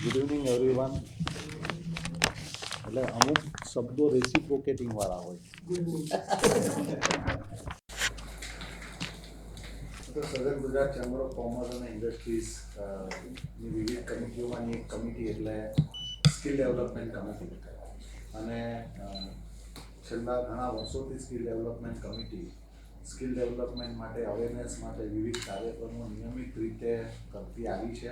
Good evening everyone. એટલે અમુક શબ્દો રેસિપ્રોકેટિંગ વાળા હોય. તો સદન ગુજરાત ચેમ્બર ઓફ કોમર્સ અને ઇન્ડસ્ટ્રીઝ ની વિવિધ કમિટીઓમાંની એક કમિટી એટલે સ્કિલ ડેવલપમેન્ટ કમિટી. અને છેલ્લા ઘણા વર્ષોથી skill development committee skill development માટે અવેરનેસ માટે વિવિધ કાર્યક્રમો નિયમિત રીતે કરતી આવી છે.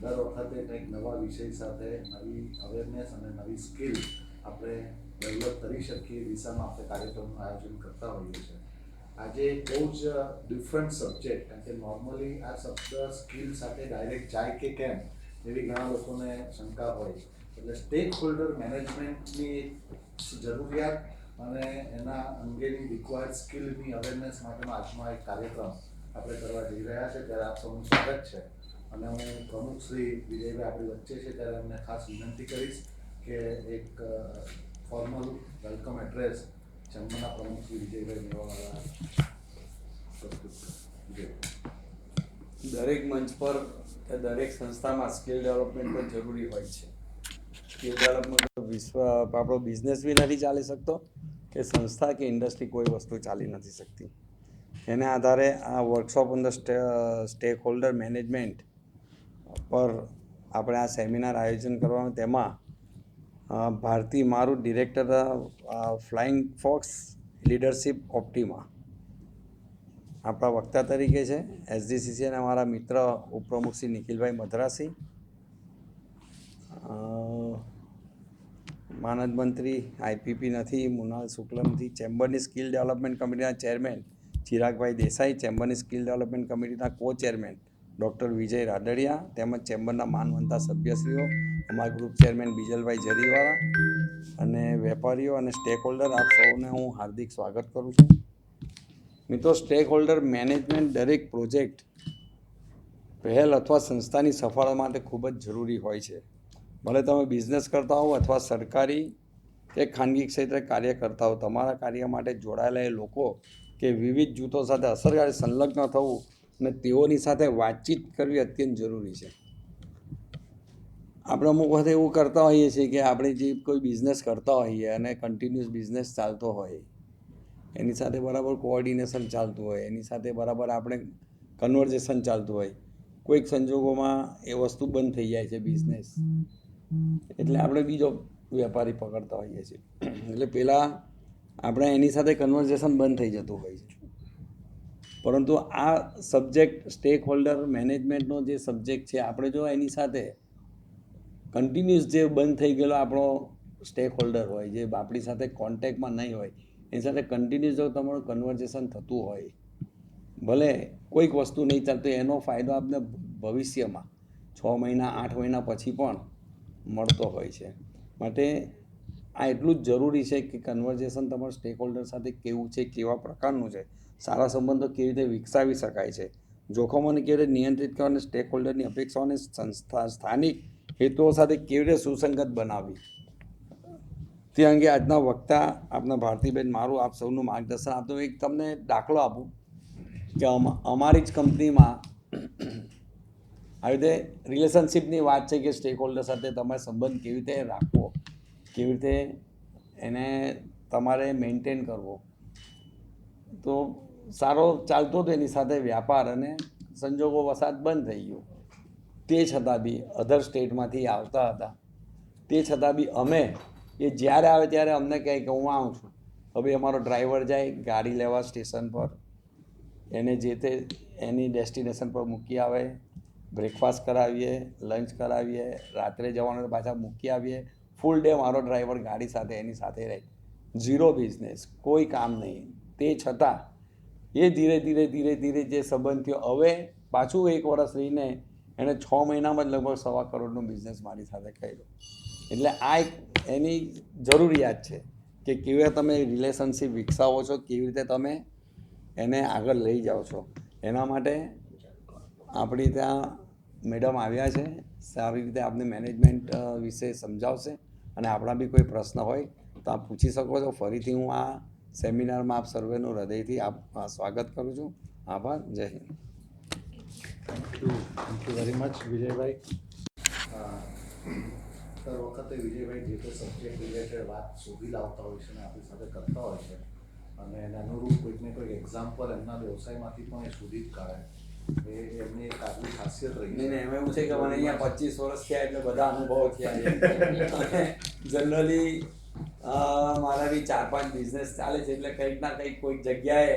દર વખતે કંઈક નવા વિષય સાથે નવી અવેરનેસ અને નવી સ્કિલ આપણે ડેવલપ કરી શકીએ એ દિશામાં આપણે કાર્યક્રમનું આયોજન કરતા હોઈએ છીએ. આજે બહુ જ ડિફરન્ટ સબ્જેક્ટ, કારણ કે નોર્મલી આ શબ્દ સ્કિલ સાથે ડાયરેક્ટ જાય કે કેમ એવી ઘણા લોકોને શંકા હોય. એટલે સ્ટેક હોલ્ડર મેનેજમેન્ટની જરૂરિયાત અને એના અંગેની રિક્વાયર્ડ સ્કિલની અવેરનેસ માટેનો આજનો એક કાર્યક્રમ આપણે કરવા જઈ રહ્યા છે. ત્યારે આપ સૌનું સ્વાગત છે. અને હું પ્રમુખ શ્રી વિજયભાઈ આપણી વચ્ચે છે ત્યારે અમને ખાસ વિનંતી કરીશ કે એક ફોર્મલ વેલકમ એડ્રેસ ચેમ્બરના પ્રમુખ શ્રી વિજયભાઈ મેવાવાળા પ્રસ્તુત કરે. દરેક મંચ પર કે દરેક સંસ્થામાં સ્કિલ ડેવલપમેન્ટ પણ જરૂરી હોય છે. સ્કિલ ડેવલપમેન્ટ આપણો બિઝનેસ બી નથી ચાલી શકતો કે સંસ્થા કે ઇન્ડસ્ટ્રી કોઈ વસ્તુ ચાલી નથી શકતી. એને આધારે આ વર્કશોપ અંદર સ્ટેક હોલ્ડર મેનેજમેન્ટ પર આપણે આ સેમિનાર આયોજન કરવામાં, તેમાં ભારતી મારું director Flying Fox Leadership Optima આપણા વક્તા તરીકે છે. SGCCI અને અમારા મિત્ર ઉપપ્રમુખ શ્રી નિખિલભાઈ મદ્રાસી, માનદ મંત્રી IPP નથી, મુનાલ શુક્લ નથી, ચેમ્બરની સ્કિલ ડેવલપમેન્ટ કમિટીના ચેરમેન ચિરાગભાઈ દેસાઈ, ચેમ્બરની સ્કિલ ડેવલપમેન્ટ કમિટીના કો-ચેરમેન ડૉક્ટર વિજય રાદડિયા, તેમજ ચેમ્બરના માનવંતા સભ્યશ્રીઓ, અમારા ગ્રુપ ચેરમેન બીજલભાઈ જરીવાળા અને વેપારીઓ અને સ્ટેક હોલ્ડર, આપ સૌને હું હાર્દિક સ્વાગત કરું છું. મિત્રો, સ્ટેક હોલ્ડર મેનેજમેન્ટ દરેક પ્રોજેક્ટ, પહેલ અથવા સંસ્થાની સફળતા માટે ખૂબ જ જરૂરી હોય છે. ભલે તમે બિઝનેસ કરતા હો અથવા સરકારી કે ખાનગી ક્ષેત્રે કાર્ય કરતા હો, તમારા કાર્ય માટે જોડાયેલા એ લોકો કે વિવિધ જૂથો સાથે અસરકારક સંલગ્ન થવું અને તેઓની સાથે વાતચીત કરવી અત્યંત જરૂરી છે. આપણે અમુક વખતે એવું કરતા હોઈએ છીએ કે આપણે જે કોઈ બિઝનેસ કરતા હોઈએ અને કન્ટિન્યુઅસ બિઝનેસ ચાલતો હોય, એની સાથે બરાબર કોઓર્ડિનેશન ચાલતું હોય, એની સાથે બરાબર આપણે કન્વર્ઝેશન ચાલતું હોય, કોઈક સંજોગોમાં એ વસ્તુ બંધ થઈ જાય છે બિઝનેસ, એટલે આપણે બીજો વેપારી પકડતા હોઈએ છીએ. એટલે પહેલાં આપણે એની સાથે કન્વર્ઝેશન બંધ થઈ જતું હોય છે. પરંતુ આ સબ્જેક્ટ સ્ટેક હોલ્ડર મેનેજમેન્ટનો જે સબ્જેક્ટ છે, આપણે જો એની સાથે કન્ટિન્યુઅસ જે બંધ થઈ ગયેલો આપણો સ્ટેક હોલ્ડર હોય, જે આપણી સાથે કોન્ટેક્ટમાં નહીં હોય, એની સાથે કન્ટિન્યુઅસ જો તમારું કન્વર્ઝેશન થતું હોય, ભલે કોઈક વસ્તુ નહીં ચાલતી, એનો ફાયદો આપને ભવિષ્યમાં 6 મહિના 8 મહિના પછી પણ મળતો હોય છે. માટે આ એટલું જ જરૂરી છે કે કન્વર્ઝેશન તમારું સ્ટેક હોલ્ડર સાથે કેવું છે, કેવા પ્રકારનું છે, સારા સંબંધો કેવી રીતે વિકસાવી શકાય છે, જોખમોને કેવી રીતે નિયંત્રિત કરવા અને સ્ટેક હોલ્ડરની અપેક્ષાઓને સ્થાનિક હેતુઓ સાથે કેવી રીતે સુસંગત બનાવવી, તે અંગે આજના વક્તા આપના ભારતીબેન મારું આપ સૌનું માર્ગદર્શન આપતું. એક તમને દાખલો આપું કે અમારી જ કંપનીમાં આવી રીતે રિલેશનશિપની વાત છે કે સ્ટેક હોલ્ડર સાથે તમારે સંબંધ કેવી રીતે રાખવો, કેવી રીતે એને તમારે મેન્ટેન કરવો. તો સારો ચાલતો હતો એની સાથે વ્યાપાર, અને સંજોગો વસાત બંધ થઈ ગયો. તે છતાં બી અધર સ્ટેટમાંથી આવતા હતા, તે છતાં બી અમે એ જ્યારે આવે ત્યારે અમને કહે કે હું આવું છું. હવે અમારો ડ્રાઈવર જાય ગાડી લેવા સ્ટેશન પર, એને જે તે એની ડેસ્ટિનેશન પર મૂકી આવે, બ્રેકફાસ્ટ કરાવીએ, લંચ કરાવીએ, રાત્રે જવાનું પાછા મૂકી આવીએ. ફૂલ ડે મારો ડ્રાઈવર ગાડી સાથે એની સાથે રહે, ઝીરો બિઝનેસ, કોઈ કામ નહીં. તે છતાં એ ધીરે ધીરે જે સંબંધ થયો, હવે પાછું 1 વર્ષ રહીને એણે 6 મહિનામાં જ લગભગ 1.25 કરોડનો બિઝનેસ મારી સાથે કર્યો. એટલે આ એક એની જરૂરિયાત છે કે કેવી રીતે તમે રિલેશનશિપ વિકસાવો છો, કેવી રીતે તમે એને આગળ લઈ જાઓ છો. એના માટે આપણી ત્યાં મેડમ આવ્યા છે, સારી રીતે આપને મેનેજમેન્ટ વિશે સમજાવશે. અને આપણા બી કોઈ પ્રશ્ન હોય તો આપ પૂછી શકો છો. ફરીથી હું આ સેમિનારમાં આપ સર્વેનું હૃદયથી સ્વાગત કરું છું. આભાર. જય Hind. Thank you very much Vijaybhai. દર વખતે વિજયભાઈ જે તે સબ્જેક્ટ રિલેટેડ વાત શોધી લાવતા હોય છે અને આપણી સાથે કરતા હોય છે અને એને અનુરૂપ કોઈકને કોઈક એક્ઝામ્પલ એમના વ્યવસાયમાંથી પણ એ શોધી જ કાઢે. એ એમની એક આગવી ખાસિયત રહી નહીં એમ એવું છે કે મને અહીંયા 25 વર્ષ થયા એટલે બધા અનુભવો થયા છે. જનરલી મારા બી 4-5 બિઝનેસ ચાલે છે એટલે કંઈક ના કંઈક કોઈક જગ્યાએ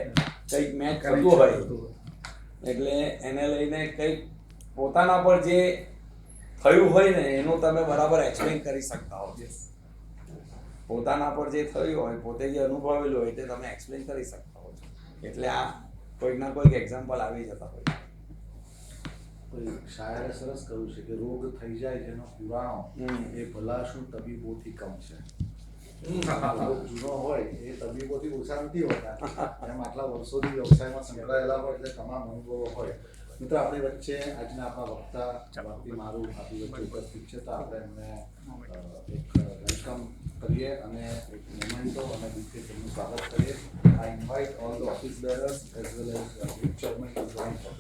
કંઈક મેચ થતું હોય એટલે એને લઈને કંઈક પોતાના પર જે થયું હોય ને એનું તમે બરાબર એક્સપ્લેન કરી શકતા હો. પોતાના પર જે થયું હોય પોતે જે અનુભવેલું હોય તે તમે એક્સપ્લેન કરી શકતા હો છો એટલે આ કોઈક ના કોઈક એક્ઝામ્પલ આવી જતા હોય. કોઈ શાયરે સરસ કહ્યું છે કે રોગ થઈ જાય જેનો પુરાણો એ ભલા શું તબીબોથી કમ છે. રોગ જૂનો હોય એ તબીબોથી ઓછા નથી હોતા, એમ આટલા વર્ષોથી વ્યવસાયમાં સંકળાયેલા હોય એટલે તમામ અનુભવો હોય. મિત્રો આપણી વચ્ચે આજના આપણા વક્તા વાપી મારું આપણી વચ્ચે ઉપસ્થિત છે તો આપણે એમને એક વેલકમ કરીએ અને એક મોમેન્ટો અને બીજે તેમનું સ્વાગત કરીએ. I invite all the office bearers as well as group chairman to join us.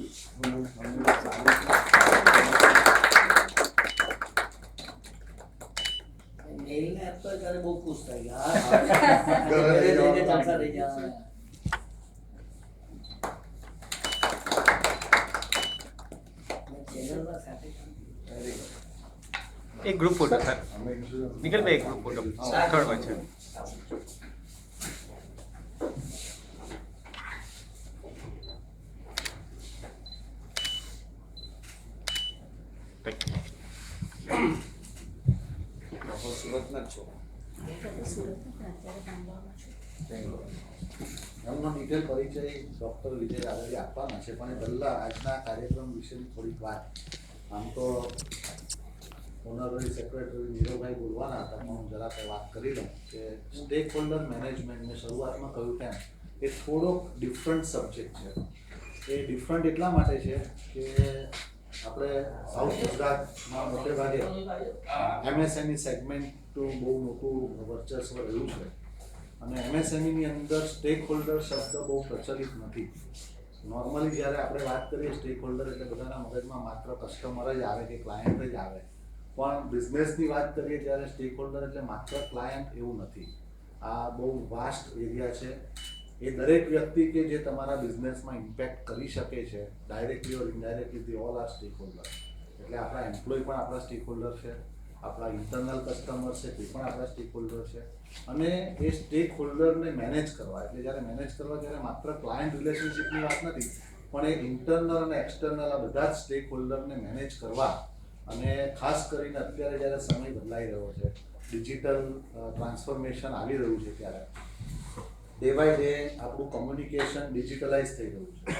મેલ ને આપતો ત્યારે બહુ ખુશ થઈ ગયા. एक ग्रुप फोटो सर निकल में एक ग्रुप फोटो थर्ड वन है સુરતના છો એમનો ડિટેલ પરિચય ડૉક્ટર વિજય રાદડિયા આપવાના છે પણ એ પહેલાં આજના કાર્યક્રમ વિશેની થોડીક વાત. આમ તો ઓનરરી સેક્રેટરી નીરવભાઈ બોલવાના હતા પણ હું જરા કંઈ વાત કરી લઉં કે સ્ટેક હોલ્ડર મેનેજમેન્ટ મેં શરૂઆતમાં કહ્યું તેમ એ થોડોક ડિફરન્ટ સબ્જેક્ટ છે. એ ડિફરન્ટ એટલા માટે છે કે આપણે સાઉથ ગુજરાતમાં મોટે ભાગે એમએસએમઈ સેગમેન્ટનું બહુ મોટું વર્ચસ્વ રહ્યું છે અને એમએસએમઈની અંદર સ્ટેક હોલ્ડર શબ્દ બહુ પ્રચલિત નથી. નોર્મલી જ્યારે આપણે વાત કરીએ સ્ટેક હોલ્ડર એટલે બધાના મગજમાં માત્ર કસ્ટમર જ આવે કે ક્લાયન્ટ જ આવે, પણ બિઝનેસની વાત કરીએ ત્યારે સ્ટેક હોલ્ડર એટલે માત્ર ક્લાયન્ટ એવું નથી. આ બહુ વાસ્ટ એરિયા છે. એ દરેક વ્યક્તિ કે જે તમારા બિઝનેસમાં ઇમ્પેક્ટ કરી શકે છે directly or indirectly the all are stack holder. એટલે આપણા એમ્પ્લોય પણ આપણા સ્ટેક હોલ્ડર છે, આપણા ઇન્ટરનલ કસ્ટમર છે તે પણ આપણા સ્ટેક હોલ્ડર છે અને એ સ્ટેક હોલ્ડરને મેનેજ કરવા એટલે જ્યારે મેનેજ કરવા ત્યારે માત્ર ક્લાયન્ટ રિલેશનશિપની વાત નથી પણ એ ઇન્ટરનલ અને એક્સટર્નલ આ બધા જ સ્ટેક હોલ્ડરને મેનેજ કરવા અને ખાસ કરીને અત્યારે જ્યારે સમય બદલાઈ રહ્યો છે, ડિજિટલ ટ્રાન્સફોર્મેશન આવી રહ્યું છે ત્યારે ડે બાય ડે આપણું કોમ્યુનિકેશન ડિજિટલાઇઝ થઈ રહ્યું છે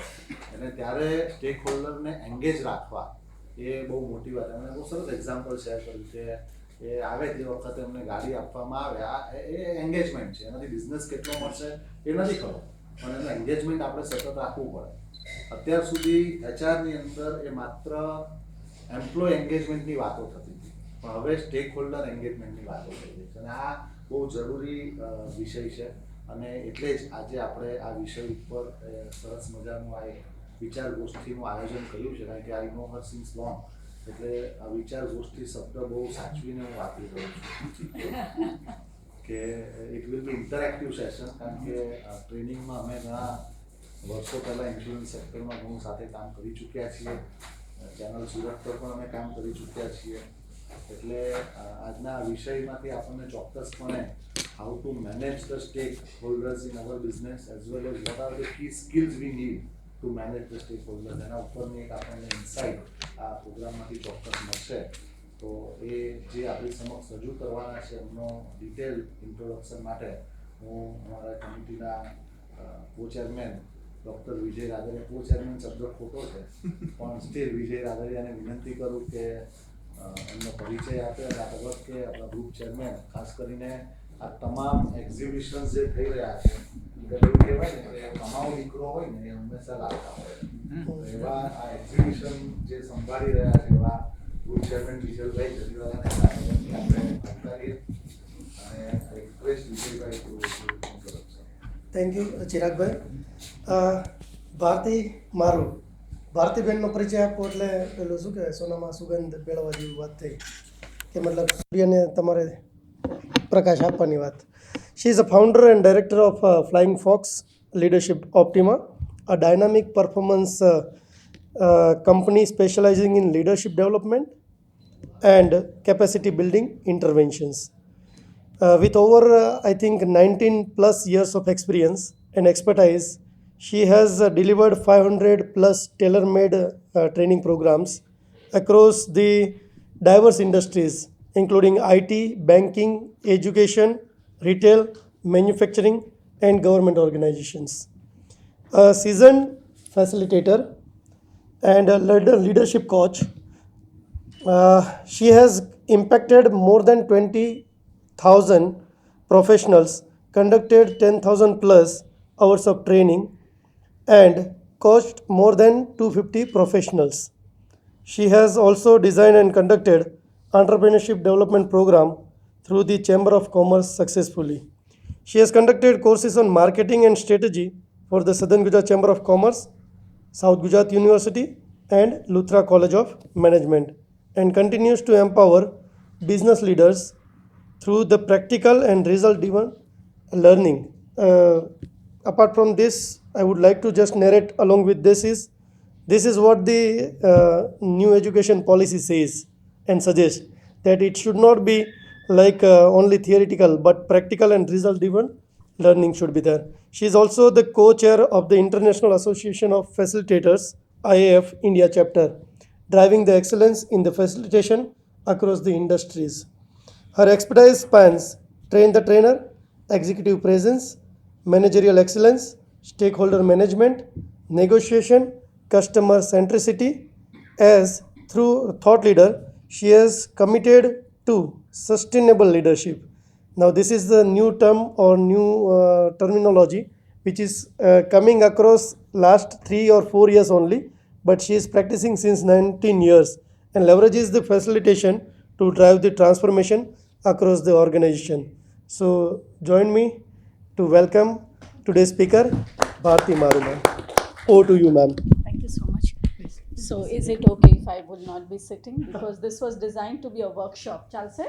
અને ત્યારે સ્ટેક હોલ્ડરને એન્ગેજ રાખવા એ બહુ મોટી વાત. અને બહુ સરસ એક્ઝામ્પલ શેર કર્યું કે એ આવે તે વખતે અમને ગાડી આપવામાં આવે એ એન્ગેજમેન્ટ છે. એનાથી બિઝનેસ કેટલો મળશે એ નથી ખબર પણ એનું એન્ગેજમેન્ટ આપણે સતત રાખવું પડે. અત્યાર સુધી એચઆરની અંદર એ માત્ર એમ્પ્લોય એન્ગેજમેન્ટની વાતો થતી હતી પણ હવે સ્ટેક હોલ્ડર એન્ગેજમેન્ટની વાતો થઈ રહી છે અને આ બહુ જરૂરી વિષય છે અને એટલે જ આજે આપણે આ વિષય ઉપર સરસ મજાનું આ એક વિચાર ગોષ્ઠીનું આયોજન કર્યું છે. કારણ કે આઈ નો હર સિન્સ લોંગ એટલે આ વિચાર ગોષ્ઠી શબ્દ બહુ સાચવીને હું વાપરી રહ્યો છું કે it will be interactive session. કારણ કે ટ્રેનિંગમાં અમે ઘણા વર્ષો પહેલાં ઇન્સ્યોરન્સ સેક્ટરમાં ઘણું સાથે કામ કરી ચૂક્યા છીએ. ચેનલ સુરત પર પણ અમે કામ કરી ચૂક્યા છીએ એટલે આજના વિષયમાંથી આપણને ચોક્કસપણે how to manage the stakeholders in our business as well as what are the key skills we need to manage the stakeholders એના ઉપરની એક આપણને ઇન્સાઇટ આ પ્રોગ્રામમાંથી ચોક્કસ મળશે. તો એ જે આપણી સમક્ષ રજૂ કરવાના છે એમનો ડિટેલ ઇન્ટ્રોડક્શન માટે હું અમારા કમિટીના કો ચેરમેન ડૉક્ટર વિજય રાદડિયા, કો ચેરમેન શબ્દ ખોટો છે પણ સ્ટીલ વિજય રાદડિયાને વિનંતી કરું કે એમનો પરિચય આપે અને આ તબક્કે આપણા ગ્રુપ ચેરમેન ખાસ કરીને આ તમામ એક્ઝિબિશન્સ જે થઈ રહ્યા છે એવું કહેવાય ને કે કમાવો દીકરો હોય ને એ હંમેશા લાગતા હોય એવા આ એક્ઝિબિશન જે સંભાળી રહ્યા છે એવા ગ્રુપ ચેરમેન વિજયભાઈ જરીવાલાને આપણે આવકારીએ અને રિક્વેસ્ટ વિજયભાઈ ટુ થેન્ક યુ ચિરાગભાઈ. ભારતી મારું ભારતીબેનનો પરિચય આપો એટલે પેલું શું કહેવાય સોનામાં સુગંધ મેળવવા જેવી વાત થઈ કે મતલબ સૂર્યને તમારે પ્રકાશ આપવાની વાત. She is a founder and director of Flying Fox Leadership Optima, a dynamic performance company specializing in leadership development and capacity building interventions. With over, I think, 19 plus years of experience and expertise, she has delivered 500 plus tailor-made training programs across the diverse industries, including IT, banking, education, retail, manufacturing, and government organizations. A seasoned facilitator and a leadership coach, she has impacted more than 20,000 professionals, conducted 10,000 plus hours of training, and coached more than 250 professionals. She has also designed and conducted entrepreneurship development program through the Chamber of Commerce successfully. She has conducted courses on marketing and strategy for the Southern Gujarat Chamber of Commerce, South Gujarat University, and Luthra College of Management, and continues to empower business leaders through the practical and result-driven learning. Apart from this, I would like to just narrate along with this is what the new education policy says and suggests, that it should not be like only theoretical, but practical and result-driven learning should be there. She is also the co-chair of the International Association of Facilitators, IAF India chapter, driving the excellence in the facilitation across the industries. Her expertise spans train the trainer, executive presence, managerial excellence, stakeholder management, negotiation, customer centricity. As through thought leader, she has committed to sustainable leadership. Now, this is the new term or new terminology which is coming across last 3 or 4 years only, but she is practicing since 19 years and leverages the facilitation to drive the transformation across the organization. So, join me to welcome today's speaker, Bharti Maru ma'am. Over to you, ma'am. Thank you so much. So is it okay if I will not be sitting? Because this was designed to be a workshop. Chalse?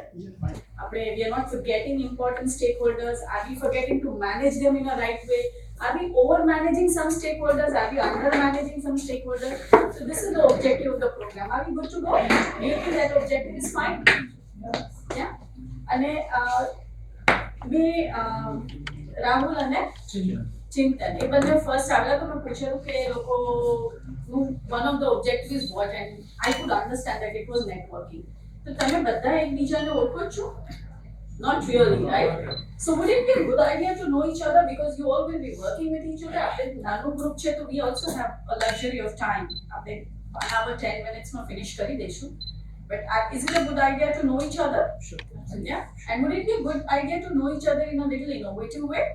We are not forgetting important stakeholders. Are we forgetting to manage them in a right way? Are we over-managing some stakeholders? Are we under-managing some stakeholders? So this is the objective of the program. Are we good to go? Do you think that objective is fine? Yeah? And Rahul and Chintan. એ બંને first આવ્યા તો મેં પૂછેલું કે એ લોકોનું one of the objective is what and I could understand that it was networking. તો તમે બધા એકબીજાને ઓળખો છો? Not really, right? So would it be a good idea to know each other, because you all will be working with each other? આપણે નાનું group છે તો we also have a luxury of time. આપણે 1 hour 10 minutes માં finish કરી દઈશું. But is it a good idea to know each other? Sure. Yeah. And would it be a good idea to know each other in a little innovative way?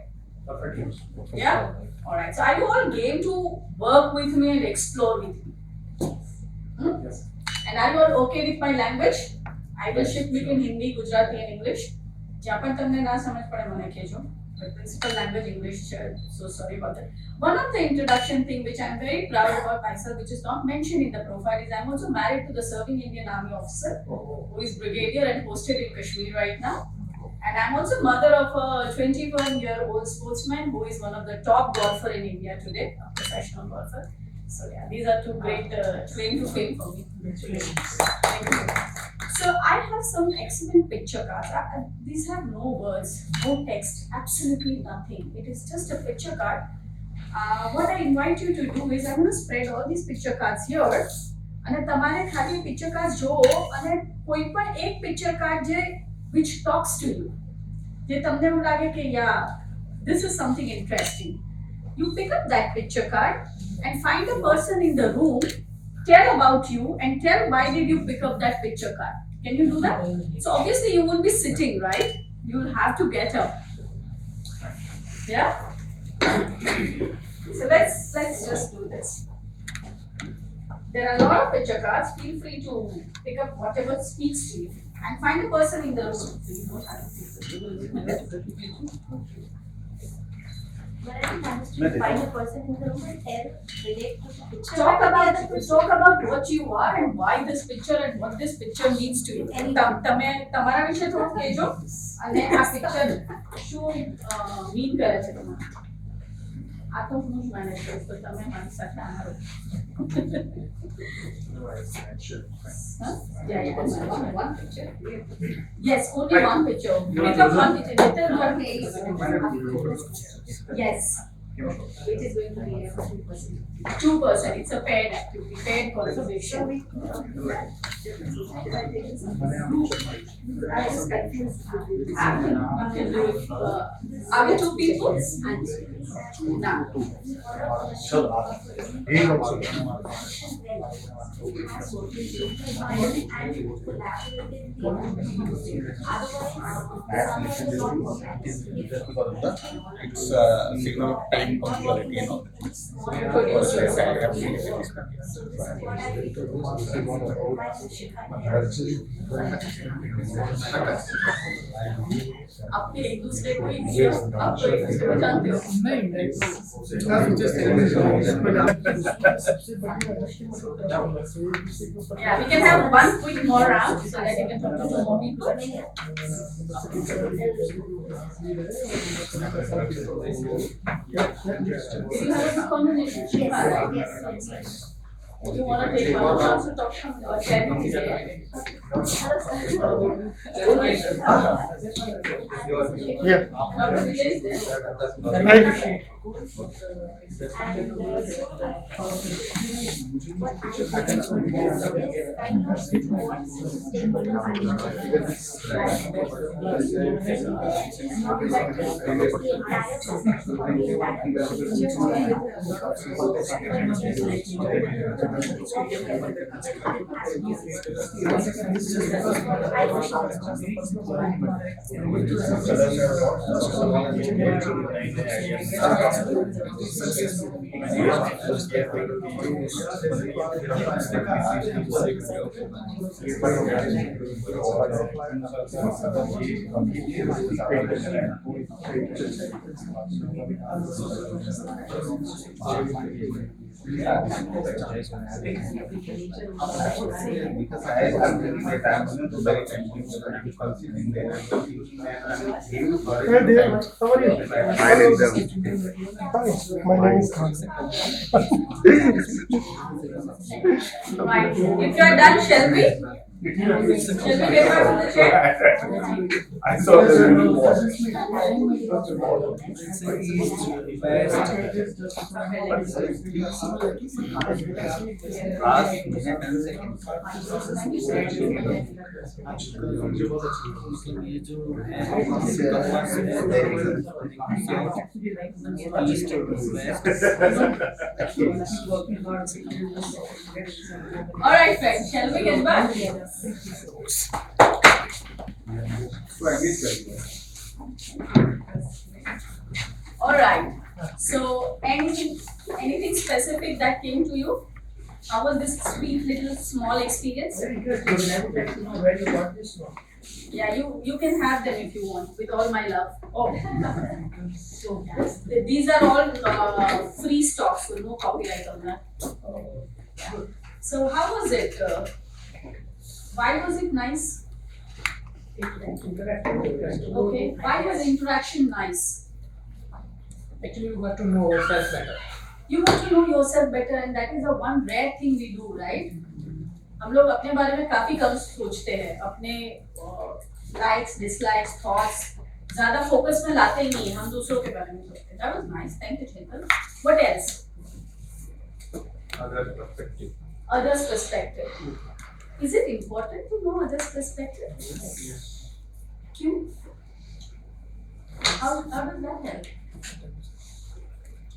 Yeah? Alright. So are you all game to work with me and explore with me? Yes. And are you all okay with my language? I will shift between Hindi, Gujarati and English. જ્યાં પણ તમને ના સમજ પડે મને કહેજો. But principal language English, so sorry about that. One of the introduction thing which I'm very proud about myself, which is not mentioned in the profile, is I'm also married to the serving Indian Army officer who is brigadier and posted in Kashmir right now. And I'm also mother of a 21-year-old sportsman who is one of the top golfer in India today, a professional golfer. So yeah, these are two great claim to fame for me. Thank you. So I have some excellent picture cards. These have no words, no text, absolutely nothing. It is just a picture card. What I invite you to do is I'm going to spread all these picture cards here. અને તમારે ખાલી picture cards જોવો અને કોઈ પણ એક picture card જે which talks to you. જે તમને એવું લાગે કે yeah, this is something interesting. You pick up that picture card and find a person in the room, tell about you and tell why did you pick up that picture card. Can you do that? So obviously you won't be sitting, right? You will have to get up. Yeah? So let's just do this. There are a lot of picture cards. Feel free to pick up whatever speaks to you and find a person in the room. So you don't have to pick But I think managed to find a person in the room and relate to the picture. Talk about what you are and why this picture and what this picture means to you. તમે તમારા વિશે થોડું કહેજો અને આ picture શું mean કરે છે તમારે. આ તો હું જ મેનેજ કરીશ તો તમે મારી સાથે આવો. Yeah, you can manage one picture. Yes, only one picture. Make up one picture. Let them one page. Yes. It is going to be 2%. 2%. It's a paired activity, paired conversation. I was confused. Are we two people? No. It's signal of time punctuality and all that. आपके एक दूसरे को ही दिया, आप तो एक दूसरे को जानते हो. Yeah, we can have one quick more round so that you can talk to more people. Do you have a conversation? Do you want to take one chance to talk to them? Yeah. Dr. Vijay is there. Right. Hey dear, how are you? Hi, my name is Right. If you are done, shall we? Shall we get back to the chair? I saw the new wall. All right, friends, shall we get back? All right. So, anything specific that came to you? How was this sweet little small experience? Very good. I would like to know where you got this from. Yeah, you can have them if you want, with all my love. Oh. So, these are all free stocks, so no copyright on that. So, how was it? Why was it nice? Okay, why was interaction nice? Actually, we got to know ourselves better. You want to know yourself better, and that is the one rare thing we do, right? हम लोग अपने बारे में काफी कम सोचते हैं, अपने likes, dislikes, thoughts ज़्यादा focus में लाते ही नहीं, हम दूसरों के बारे में सोचते हैं. That was nice. Thank you, Chetan. What else? Other perspective. Others' perspective. Is it important to know others' perspective? Yes. क्यों? How does that help?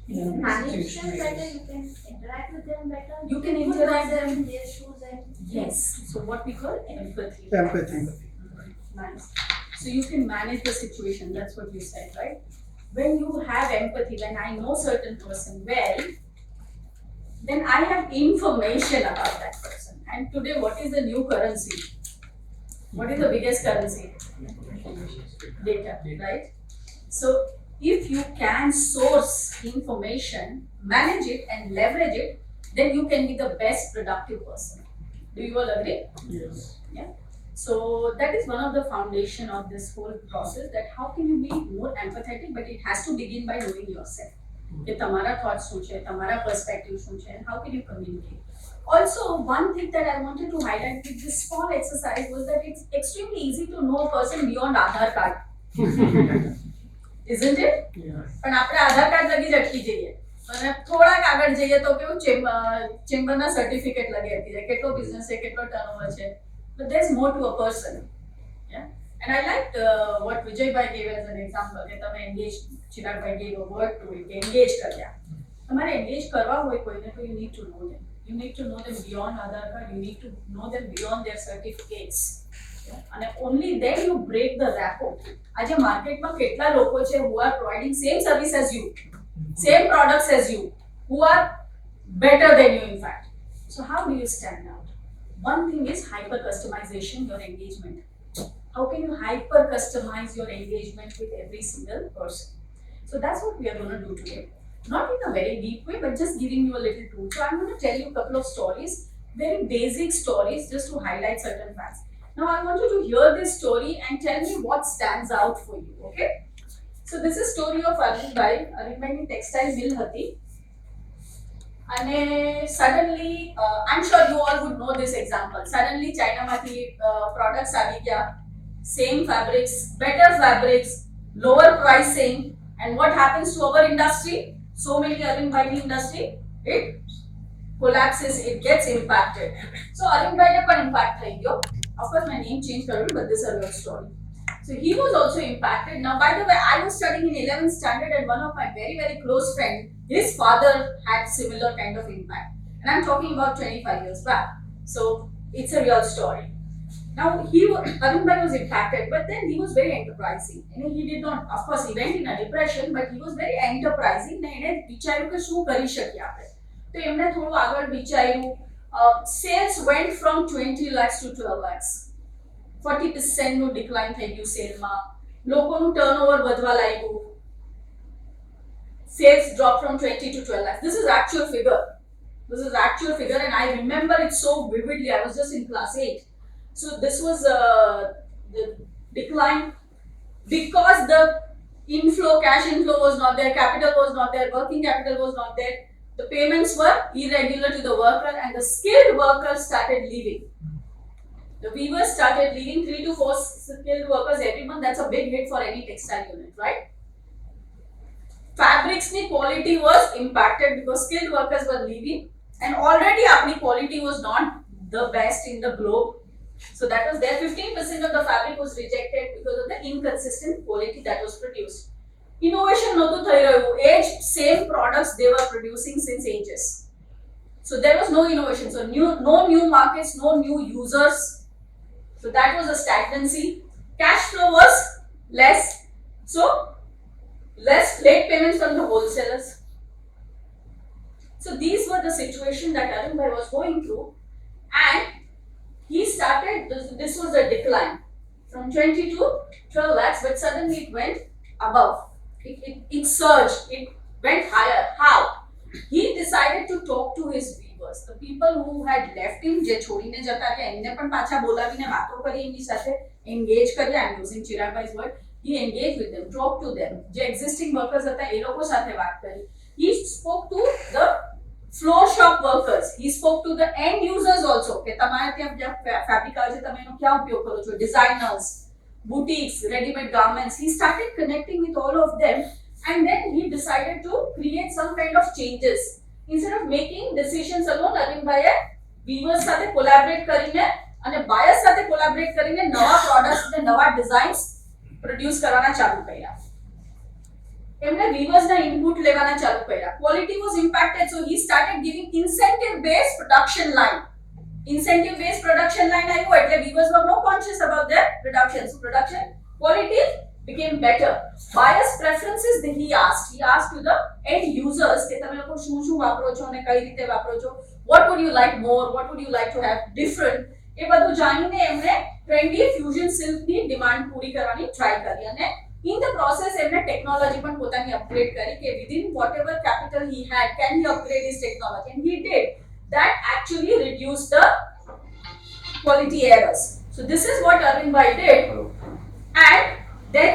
You can manage them better, you can interact with them better. You can put interact yourself them. in their shoes and Yes. So what we call empathy. empathy. Nice. So you can manage the situation. That's what you said, right? When you have empathy, when I know certain person well, then I have information about that person. And today, what is the new currency? What is the biggest currency? Data, right? So if you can source information, manage it and leverage it, then you can be the best productive person. Do you all agree? Yes. Yeah. So that is one of the foundation of this whole process, that how can you be more empathetic, but it has to begin by knowing yourself. કે તમારા thoughts શું છે, તમારા perspective શું છે, and how can you communicate. Also, one thing that I wanted to highlight with this small exercise was that it's extremely easy to know a person beyond Aadhaar card. Isn't it? Yes. પણ આપણે આધાર card લગી જ અટકી જઈએ અને થોડાક આગળ જઈએ તો કેવું ચેમ્બરના સર્ટિફિકેટ લગી અટકી જાય, કેટલો બિઝનેસ છે, કેટલો ટર્નઓવર છે, but there's more to a person. Yeah. And I liked what Vijay bhai gave as an example, કે તમે engage, Chirag bhai gave a word to it, engage કર્યા. તમારે engage કરવા હોય કોઈને તો you need to know them. You need to know them beyond Aadhaar card, you need to know them beyond their certificates. Yeah. And only then you break the rapport. આજે માર્કેટમાં કેટલા લોકો છે who are providing same service as you, same products as you, who are better than you in fact. So how do you stand out? One thing is hyper customization your engagement. How can you hyper customize your engagement with every single person? So that's what we are going to do today. Not in a very deep way, but just giving you a little tool. So I'm going to tell you a couple of stories, very basic stories, just to highlight certain facts. Now I want you to hear this story and tell me what stands out for you, okay? So this is story of Arvind Bhai. Arvind Bhai ની textile mill હતી. અને suddenly, I'm sure you all would know this example. Suddenly China માંથી products આવી ગયા, same fabrics, better fabrics, lower pricing, and what happens to our industry? So many Arvind Bhai industry, it collapses, it gets impacted. So Arvind Bhai ne પણ impact થઈ ગયો. Of course my name changed a little, but this is a real story. So he was also impacted. Now by the way, I was studying in 11th standard and one of my very very close friend, his father had similar kind of impact. And I'm talking about 25 years back. So it's a real story. Now Arvind Bhai was impacted, but then he was very enterprising. And he did not, of course he went in a depression, but he was very enterprising. ને એને વિચાર્યું કે શું કરી શકીએ આપણે. તો એમણે થોડું આગળ વિચાર્યું. Sales went from 20 lakhs to 12 lakhs. 40% નું ડિક્લાઇન થઈ ગયું સેલમાં. લોકોનું ટર્નઓવર વધવા લાગ્યું. Sales dropped from 20 to 12 lakhs. This is actual figure. This is actual figure and I remember it so vividly. I was just in class 8. So this was the decline because the cash inflow was not there, capital was not there, working capital was not there. The payments were irregular to the worker and the skilled workers started leaving. The weavers started leaving, 3 to 4 skilled workers every month. That's a big hit for any textile unit, right? Fabrics ni quality was impacted because skilled workers were leaving and already our quality was not the best in the globe. So that was there. 15% of the fabric was rejected because of the inconsistent quality that was produced. Innovation notu thai rayu. Age same products they were producing since ages. So there was no innovation. So no new markets, no new users. So that was a stagnancy. Cash flow was less. So less late payments from the wholesalers. So these were the situation that Arvind Bhai was going through, and he started. This was a decline from 20 to 12 lakhs, but suddenly it went above. It surged. It went higher. How? He decided to talk to his weavers, the people who had left him, જે છોડીને જતા કે એમને પણ પાછા બોલાવીને વાતો કરી, એમની સાથે engage કરી. I'm using Chirag bhai's word. He engaged with them, talked to them. જે existing workers હતા એ લોકો સાથે વાત કરી. He spoke to the floor shop workers. He spoke to the end users also. કે તમારે ત્યાં ફેબ્રિક આવે છે, તમે એનો ક્યાં ઉપયોગ કરો છો? Designers, boutiques, ready-made garments. He started connecting with all of them, and then he decided to create some kind of changes. Instead of making decisions alone, Arvind Bhai weavers સાથે collaborate કરીને અને buyers સાથે collaborate કરીને નવા products ને નવા designs produce કરવાના ચાલુ કર્યા. એમણે weavers ના input લેવાના ચાલુ કર્યા. Quality was impacted, so he started giving incentive based production line. Incentive based production line આવ્યો એટલે weavers were more conscious about their production. So production quality became better. Buyers preferences he asked to the end users કે તમે લોકો શું વાપરો છો અને કઈ રીતે વાપરો છો, what would you like more, what would you like to have different. એ બધું જાણીને એમણે trendy fusion silk ની ડિમાન્ડ પૂરી કરવાની ટ્રાય કરી અને In the process, એમને ટેકનોલોજી પણ પોતાની અપગ્રેડ કરી કે within whatever capital he had, can he upgrade his technology? And he did. That actually reduced the quality errors. So this is what Arvind Bhai did, and then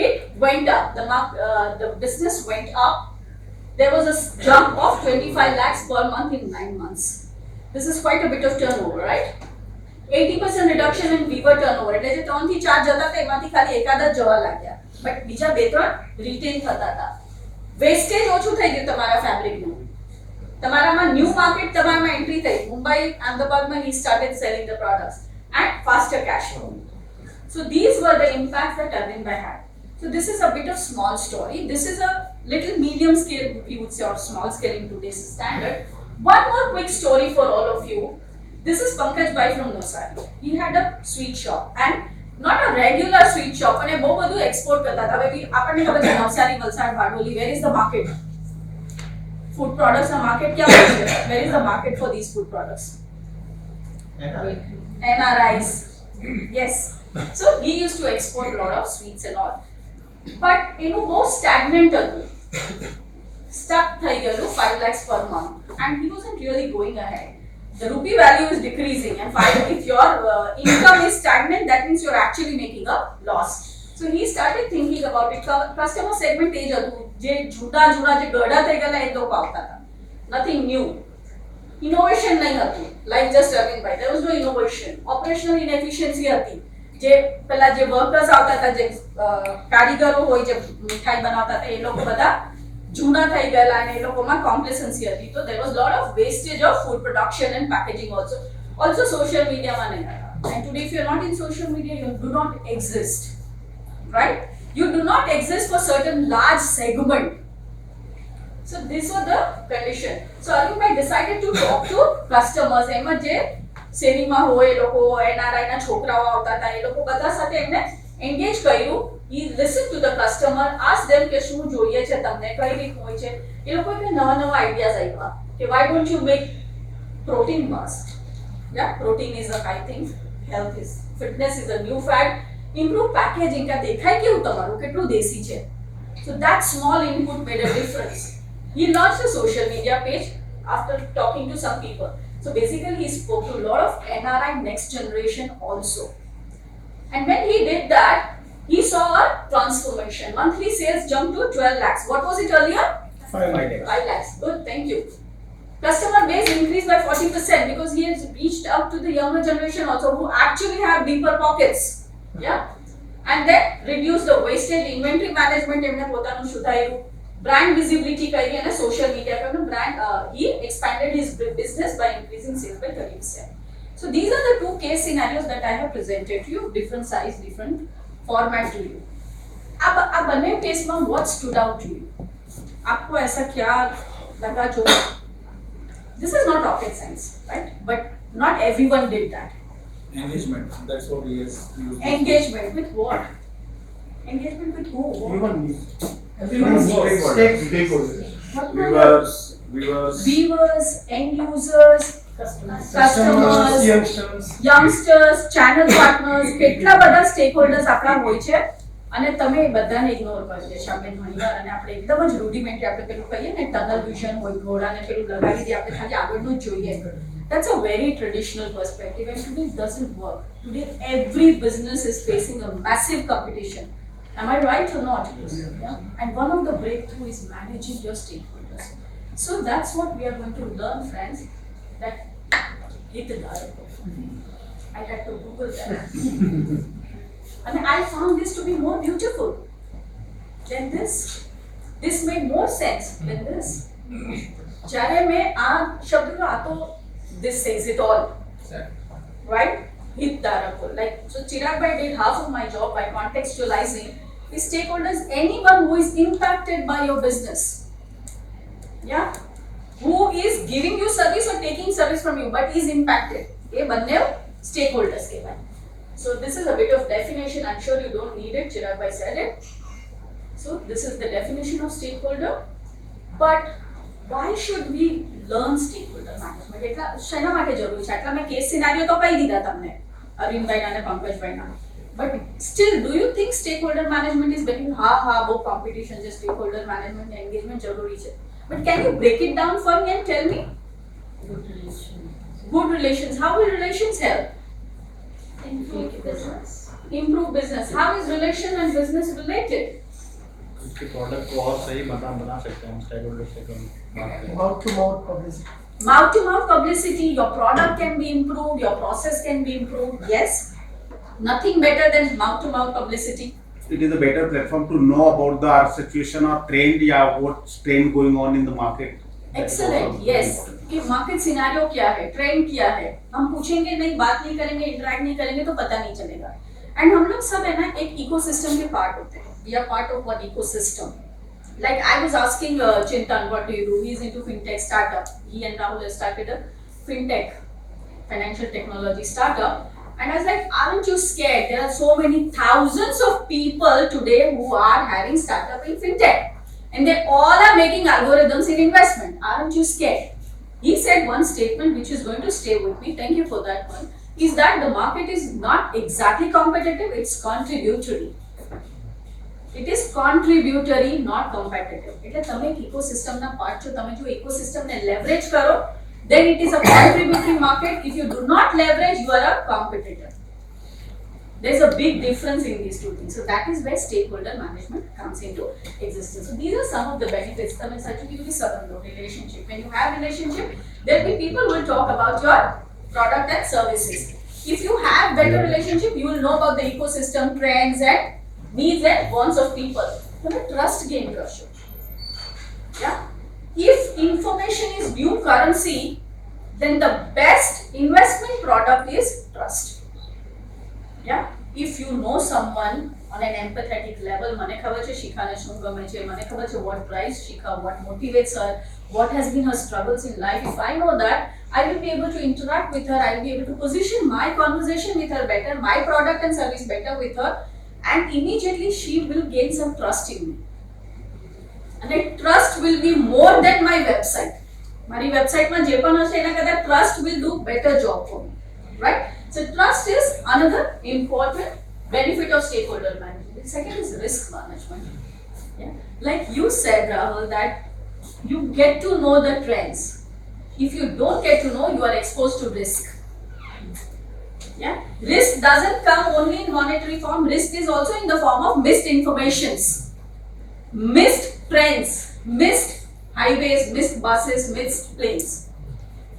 it went up. The business went up. There was a jump of 25 lakhs per month in 9 months. This is quite a bit of turnover, right? 80% reduction in weaver turnover. એટલે જે 3 થી 4 જતા હતા એમાંથી ખાલી એકાદ જ જવા લાગ્યા, બટ બીજા 2-3 રિટેન થતા હતા. વેસ્ટેજ ઓછું થઈ ગયું તમારા ફેબ્રિકનું. તમારામાં ન્યૂ માર્કેટ તમારામાં એન્ટ્રી થઈ. મુંબઈ, અમદાવાદમાં he started selling the products and faster cash flow. So these were the impacts that Arvind Bhai had. So this is a bit of small story. This is a little medium scale, we would say, or small scale in today's standard. One more quick story for all of you. This is Pankaj Bhai from Navsari. He had a sweet shop, and not a regular sweet shop. અને બહુ બધું export કરતા હતા. હવે આપણને ખબર છે Navsari, Valsad, Bardoli, where is the market? Food products ના market ક્યાં હોય છે? Where is the market for these food products? NRIs. Yes. So he used to export a lot of sweets and all. But એનું બહુ stagnant હતું. Stuck થઈ ગયેલું 5 lakhs per month, and he wasn't really going ahead. The rupee value is decreasing, and if your income is stagnant, that means you're actually making a loss. So he started thinking about it. Customer segment એ જ હતું, જે જુદા જે ગડા થઈ ગયેલા એ લોકો આવતા હતા. Nothing new. Innovation નહીં હતું. Like just Arvind Bhai, there was no innovation. Operational inefficiency હતી. જે પેલા જે વર્કર્સ આવતા હતા, જે કારીગરો હોય, જે મીઠાઈ બનાવતા હતા, એ લોકો બધા જૂના થઈ ગયેલા અને એ લોકોમાં કોમ્પ્લેસન્સી હતી. તો there was a lot of wastage of food production and packaging also. Also social media માં નહીં હતા. And today if you're not in social media, you do not exist, right? You do not exist for certain large segment. So this was the condition. So Arvind Bhai decided to talk to customers. એમાં જે સેવિંગમાં હોય એ લોકો, NRI ના છોકરાઓ આવતા હતા, એ લોકો બધા સાથે એમને engage કર્યું. He listened to the customer, asked them કે શું જોઈએ છે તમને, કઈ રીતનું હોય છે. એ લોકોએ નવા આઈડિયાઝ આપ્યા કે why don't you make protein bars? Yeah, protein is a high thing. Health is, fitness is a new fad. Improve packaging, का દેખાય કેવું તમારું, કેટલું દેશી છે. So that small input made a difference. He launched a social media page after talking to some people. So basically he spoke to a lot of NRI next generation also. And when he did that, he saw a transformation. Monthly sales jumped to 12 lakhs. What was it earlier? 5 lakhs. Good, thank you. Customer base increased by 40% because he has reached out to the younger generation also, who actually have deeper pockets. Yeah. And then reduced the wastage. Inventory management એમને પોતાનું સુધાર્યું. Brand visibility કરી અને social media પર brand he expanded his business by increasing sales by 30%. So these are the two case scenarios that I have presented to you, different size, different format to you. अब बने case में what stood out to you? आपको ऐसा क्या लगा जो this is not rocket science, right? But not everyone did that. Engagement, that's what he has used. Engagement with what? Engagement with who? Everyone's Stakeholders. Viewers, end users, customers, youngsters, channel partners, કેટલા બધા stakeholders આપણા હોય છે અને તમે બધાને ignore કરી દે છે. આપણે ઘણીવાર અને આપણે એકદમ જ રૂડિમેન્ટરી આપણે પેલું કહીએ ને ટનલ વિઝન હોય, ઘોડાને પેલું લગાવી દે, આપણે ખાલી આગળનું જ જોઈએ. That's a very traditional perspective, and today it doesn't work. Today every business is facing a massive competition. Am I right or not? Yeah. And one of the breakthrough is managing your stakeholders. So that's what we are going to learn, friends. That hit the dialogue. I had to Google that. And I found this to be more beautiful than this. This made more sense than this. જ્યારે મેં આ શબ્દનો આ તો this says it all, right? Hit Darapur. Like, so Chirag Bhai did half of my job by contextualizing the stakeholders, anyone who is impacted by your business. Yeah? Who is giving you service or taking service from you but is impacted. ये बन्ने stakeholders के बारे. So this is a bit of definition. I'm sure you don't need it. Chirag Bhai said it. So this is the definition of stakeholder. But why should we learn stakeholder management? એટલા શેના માટે જરૂરી છે? આટલા મેં case સિનારીઓ તો કહી દીધા તમને, અરવિંદભાઈના અને પંકજભાઈના. But still, do you think stakeholder management is better? हाँ वो competition जो stakeholder management या engagement जरूरी है. But can you break it down for me and tell me? Good relations. How will relations help? Improve business. Improve business. How is relation and business related? उसके product को और सही बना सकते हैं स्टेक होल्डर से कम बात करके। Mouth to mouth publicity. Mouth to mouth publicity, your product can be improved, your process can be improved. Yes. Nothing better than mouth to mouth publicity. It is a better platform to know about the our situation or trend, yeah, what's trend going on in the market. Excellent. Yes. कि market scenario क्या है, trend क्या है, हम पूछेंगे नहीं, बात नहीं करेंगे, इंटरेक्ट नहीं करेंगे तो पता नहीं चलेगा. एंड हम लोग सब है ना एक इकोसिस्टम के पार्ट होते हैं. We are part of one ecosystem. Like I was asking Chintan, what do you do? He's into fintech startup. He and Rahul have started a fintech, financial technology startup. And I was like, aren't you scared? There are so many thousands of people today who are having startup in fintech. And they all are making algorithms in investment. Aren't you scared? He said one statement which is going to stay with me. Thank you for that one. Is that the market is not exactly competitive, it's contributory. It is contributory, not competitive. એટલે તમે એક ઇકોસિસ્ટમના part છો, તમે જો ઇકોસિસ્ટમને leverage કરો, then it is a contributory market. If you do not leverage, you are a competitor. There's a big difference in these two things. So that is where stakeholder management comes into existence. So these are some of the benefits. તમે સાચું કીધું કે સંબંધો, relationship. When you have relationship, there will be people who will talk about your product and services. If you have better relationship, you will know about the ecosystem trends and needs and wants of people. તમે trust gain કરશો. Yeah. If information is new currency, then the best investment product is trust. Yeah. If you know someone on an empathetic level, મને ખબર છે શિખાને શું ગમે છે, મને ખબર છે what drives Shikha, what motivates her, what has been her struggles in life. If I know that, I will be able to interact with her, I will be able to position my conversation with her better, my product and service better with her, and immediately she will gain some trust in me. And that trust will be more than my website. મારી વેબસાઇટમાં જે પણ હશે એના કરતાં trust will do better job for me, right? So trust is another important benefit of stakeholder management. The second is risk management. Yeah, like you said, Rahul, that you get to know the trends. If you don't get to know, you are exposed to risk. Yeah, risk doesn't come only in monetary form. Risk is also in the form of missed informations, missed trends, missed highways, missed buses, missed planes.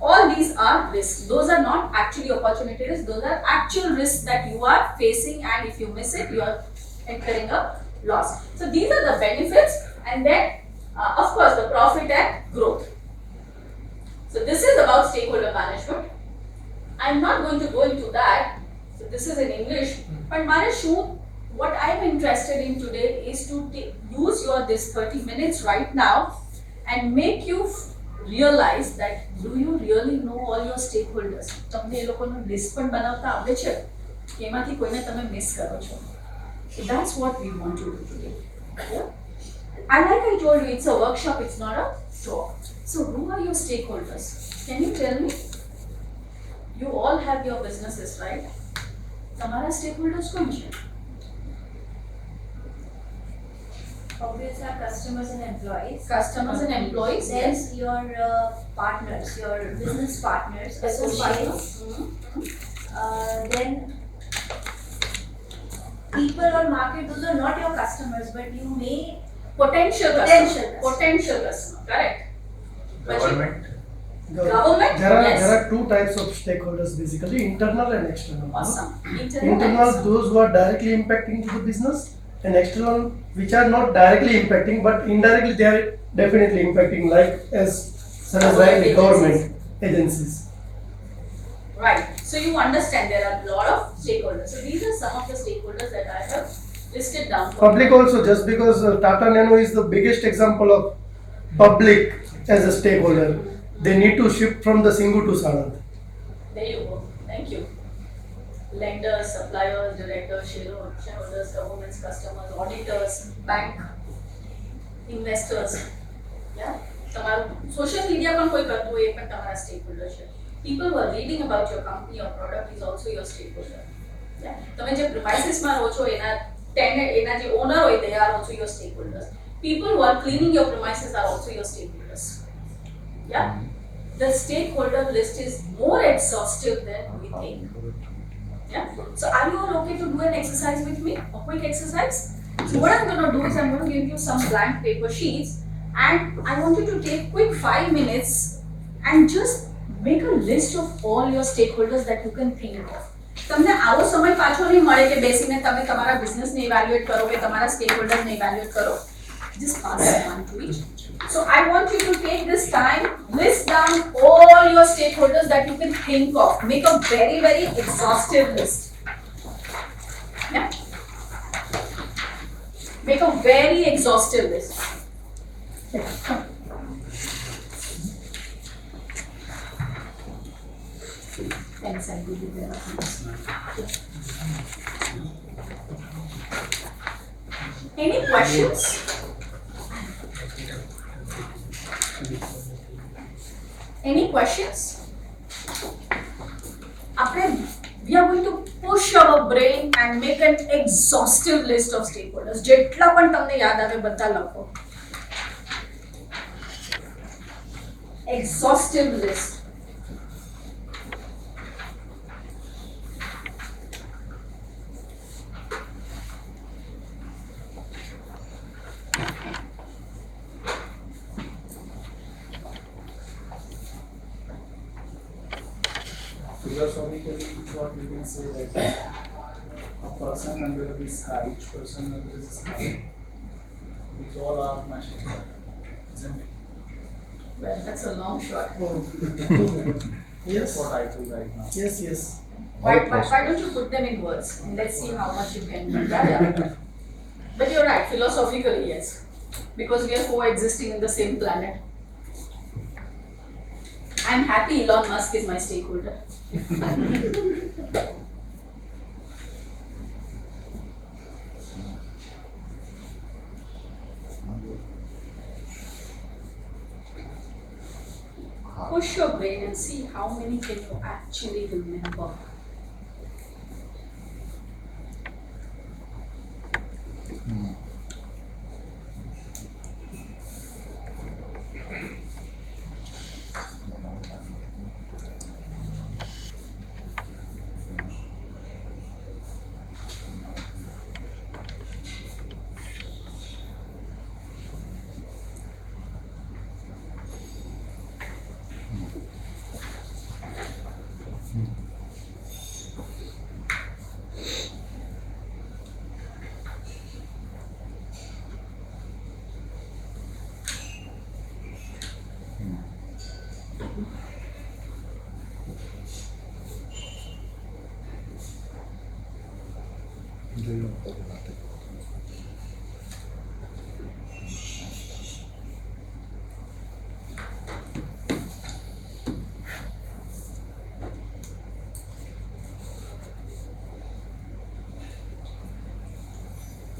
All these are risks. Those are not actually opportunity risks. Those are actual risks that you are facing, and if you miss it, you are incurring a loss. So these are the benefits, and then of course the profit and growth. So this is about stakeholder management. I'm not going to go into that. So this is in English. But Manish, what I'm interested in today is to use your this 30 minutes right now and make you realize that do you really know all your stakeholders? તમને એ લોકોનું list પણ બનાવતા આવડે છે કે એમાંથી કોઈને તમે મિસ કરો છો? So that's what we want to do today. Yeah? And like I told you, it's a workshop, it's not a talk. So who are your stakeholders? Can you tell me? You all have your businesses, right? તમારા stakeholders કોણ છે? Obviously, our customers and employees. Customers and employees. Then Yes. your partners, your business partners, Business partners. associates. Then people or market, those are not your customers, but you may Potential Potential customer. Potential customer. Correct. Government. Government? Yes. There are two types of stakeholders basically, internal and external. Awesome. Internal, those who are directly impacting to the business, and external, which are not directly impacting, but indirectly they are definitely impacting, like as rightly government agencies. Right. So you understand there are a lot of stakeholders. So these are some of the stakeholders that I have listed down. for Public you. also, just because Tata Nano is the biggest example of public as a stakeholder, they need to shift from the Singhu to Sanand. There you go. Thank you. Lenders, suppliers, directors, shareholders, governments, customers, auditors, bank, investors. Yeah. તમારું social media પણ કોઈ કરતું હોય એ પણ તમારા stakeholder છે. People who are reading about your company or product is also your stakeholder. Yeah. તમે જે પ્રિમાઇસીસમાં રહો છો એના એના જે ઓનર હોય they are also your stakeholders. People who are cleaning your premises are also your stakeholders. Yeah. The stakeholder list is more exhaustive than we think. Yeah. So are you all okay to do an exercise with me? A quick exercise? So what I'm going to do is I'm going to give you some blank paper sheets and I want you to take quick 5 minutes and just make a list of all your stakeholders that you can think of. તમને આવો સમય પાછો નહીં મળે કે બેસીને તમે તમારા બિઝનેસને ઇવેલ્યુએટ કરો કે તમારા સ્ટેકહોલ્ડર્સને ઇવેલ્યુએટ કરો. Just pass one to each. So I want you to take this time, list down all your stakeholders that you can think of. Make a very, very exhaustive list. Yeah? Make a very exhaustive list. Thanks, I will be there. Any questions? Any questions? We are going to push our brain and make an exhaustive list of stakeholders. જેટલા પણ તમને યાદ આવે બધા લખો. Exhaustive list. Philosophically, what we can say that a person under the sky, each person under the sky, these all are my stakeholders, isn't it? Well, that's a long shot. That's Yes. what I feel right now. Yes, yes. Why don't you put them in words and let's see how much you can do. Yeah. But you're right, philosophically, yes. Because we are coexisting in the same planet. I'm happy Elon Musk is my stakeholder. Push your brain and see how many can you actually remember.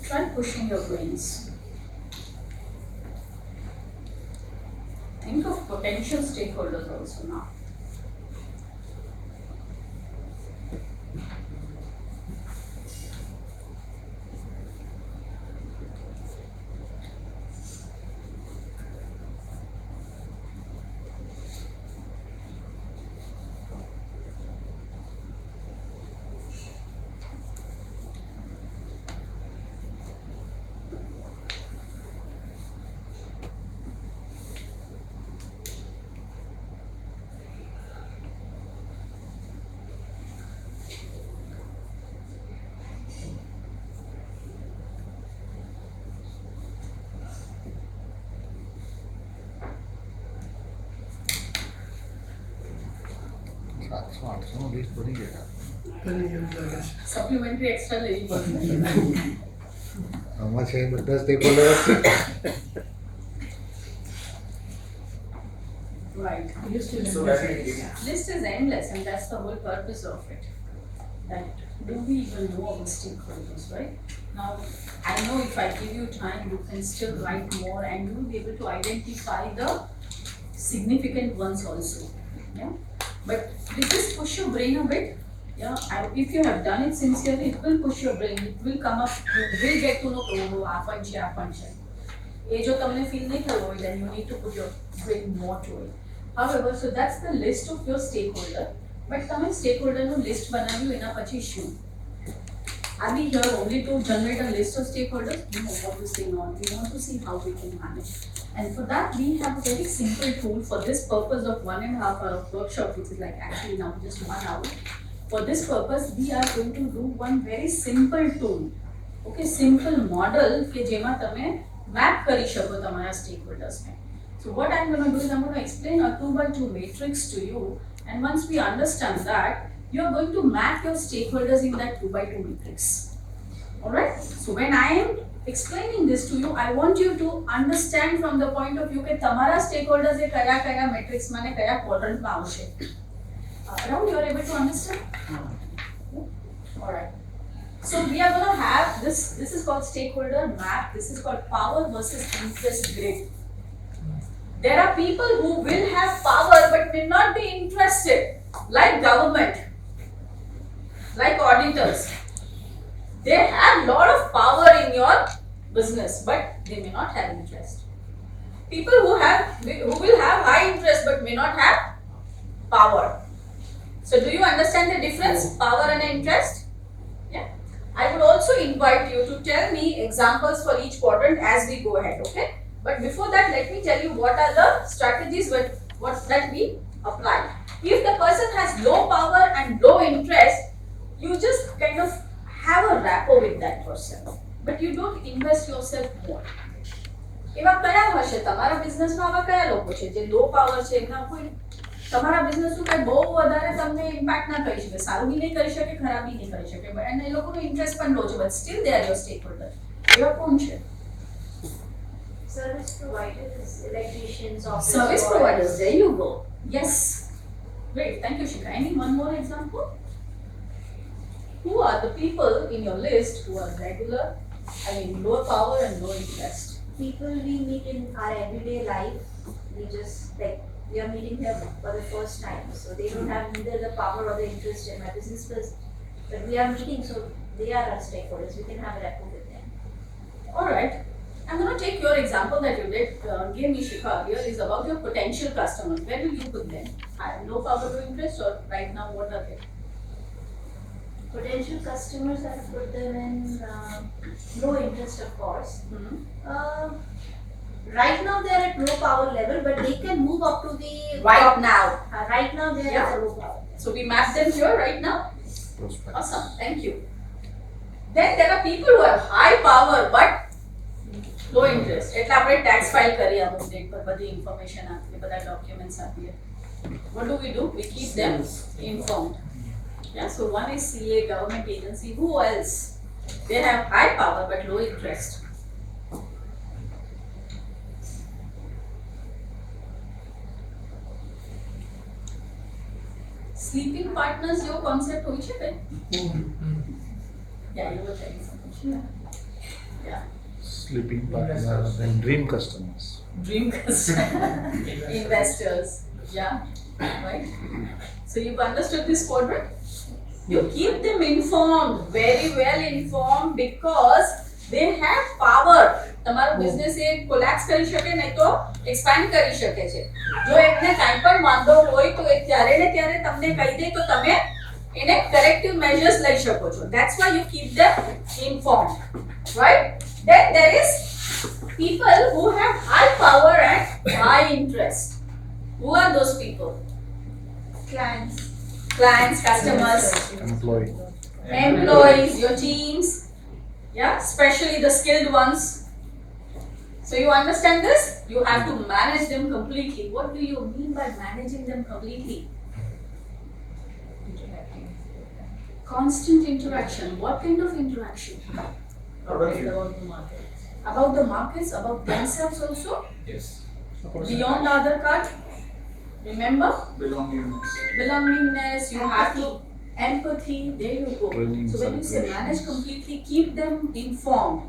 Try pushing your brains. Think of potential stakeholders also now. Supplementary extra learning person. આમાં છે બધા stakeholder Right. List is endless and that's the whole purpose of it. That do we even know our stakeholders, right? Now, I know if I give you time, you can still write more and you will be able to identify the significant ones also. Yeah? But just push your brain a bit Yeah, if you have done it sincerely, it will push your brain. It will come up. You will get to know. Oh, આ પણ છે, આ પણ છે. એ જો તમને feel નહીં થયું હોય, then you need to put your brain more to it. However, so that's the list of your stakeholder. But તમે stakeholder નું list બનાવ્યું એના પછી શું? Are we here only to generate a list of stakeholders? No, obviously not. We want to see how we can manage. And for that, we have a very simple tool for this purpose of 1.5 hour of workshop, which is like actually now just 1 hour. For this purpose, we are going to do one very simple tool. Okay, simple model કે જેમાં તમે map કરી શકો તમારા stakeholders ને. So what I'm going to do is I'm going to explain a 2x2 matrix to you, and once we understand that, you are going to map your stakeholders in that 2x2 matrix. Alright? So when I am explaining this to you, I want you to understand from the point of view કે તમારા stakeholders એ કયા કયા matrix માં ને કયા quadrant માં આવશે. Around, you are able to understand? Alright. So we are going to have this is called stakeholder map, this is called power versus interest grid. There are people who will have power but will not be interested, like government, like auditors. They have lot of power in your business, but they may not have interest. People who will have high interest but may not have power. So do you understand the difference, power and interest? Yeah. I would also invite you to tell me examples for each quadrant as we go ahead, okay? But before that, let me tell you what are the strategies that we apply. If the person has low power and low interest, you just kind of have a rapport with that person, but you don't invest yourself more. એવા કયા હશે તમારા બિઝનેસમાં? આવા કયા લોકો છે જે લો પાવર છે, એમના કોઈ તમારા બિઝનેસનું કઈ બહુ વધારે તમને ઇમ્પેક્ટ ના કરી શકે, સારું બી નહીં કરી શકે, ખરાબ બી નહીં કરી શકે, અને એ લોકોનો ઇન્ટરેસ્ટ પણ લો છે, but still they are your stakeholder. એવા કોણ છે? Service providers, electricians, office Service boys. providers, there you go. Yes. Great, thank you, Shikha. Any one more example? Who are the people in your list who are regular, low power and low interest? People we meet in our everyday life, we are meeting them for the first time, so they don't have neither the power or the interest in my business, but we are meeting, so they are our stakeholders. We can have a rapport with them. All right. I'm going to take your example that you did, gave me Shikha earlier, is about your potential customers. Where will you put them? Low power, low interest, or right now what are they? Potential customers, I put them in low interest, of course. Right now they are at low power level, but they can move up to the Right now. Right now they are Yeah. at low power. So we map them here right now. Awesome, thank you. Then there are people who have high power but low interest. એટલે આપણે tax file કરી આપો date પર બધી information આપીએ, બધા documents આપીએ. What do? We keep them informed. Yeah, so one is CA, government agency. Who else? They have high power but low interest. Sleeping partners, your concept હોય છે કે? Yeah, you were telling something. Yeah. Sleeping partners and dream customers. Dream customers, investors, yeah, right? So you've understood this quadrant? You keep them informed, very well informed, because they have power. તમારો business એ collapse કરી શકે નહીં તો expand કરી શકે છે. જો એમને કાંઈ પણ વાંધો હોય તો એ ત્યારે ને ત્યારે તમને કહી દે તો તમે એને કરેક્ટિવ મેજર્સ લઈ શકો છો. That's why you keep them informed, right? Then there is people who have high power and high interest. Who are those people? Clients. Customers, employees, your teams, yeah, especially the skilled ones. So you understand this? You have to manage them completely. What do you mean by managing them completely? Constant interaction. What kind of interaction? About the markets, about themselves also? Yes. Beyond the other card? Remember? Belongingness, you have to empathy, there you go. Training, So when you say celebration. manage completely, keep them informed.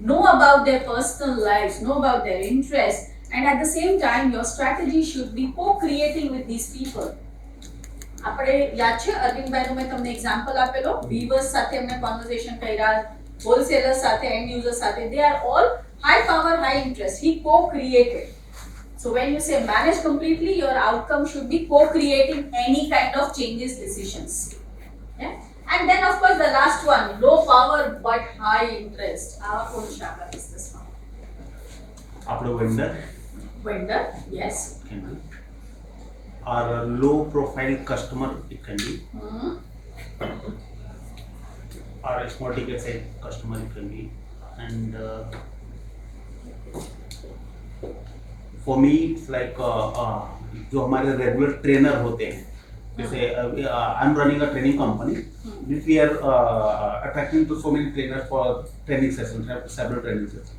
Know about their personal lives, know about their interests, and at the same time, your strategy should be co-creating with these people. આપણે યાદ છે અરવિંદભાઈનો મેં તમને example આપેલો, weavers સાથે એમને conversation કર્યા, હોલસેલર્સ સાથે, એન્ડ યુઝર સાથે, they are all high power, high interest. He co-created. So when you say manage completely, your outcome should be co-creating any kind of changes, decisions. Yeah. And then of course the last one, low power but high interest. Our own Shaka is this one. Our vendor Vendor, yes. can be. Our low profile customer, it can be. Our small ticket size customer, it can be. And for me it's like जो हमारे regular trainer होते हैं, जैसे I am running a training company, we are attracting to so many trainer for training session, several training session.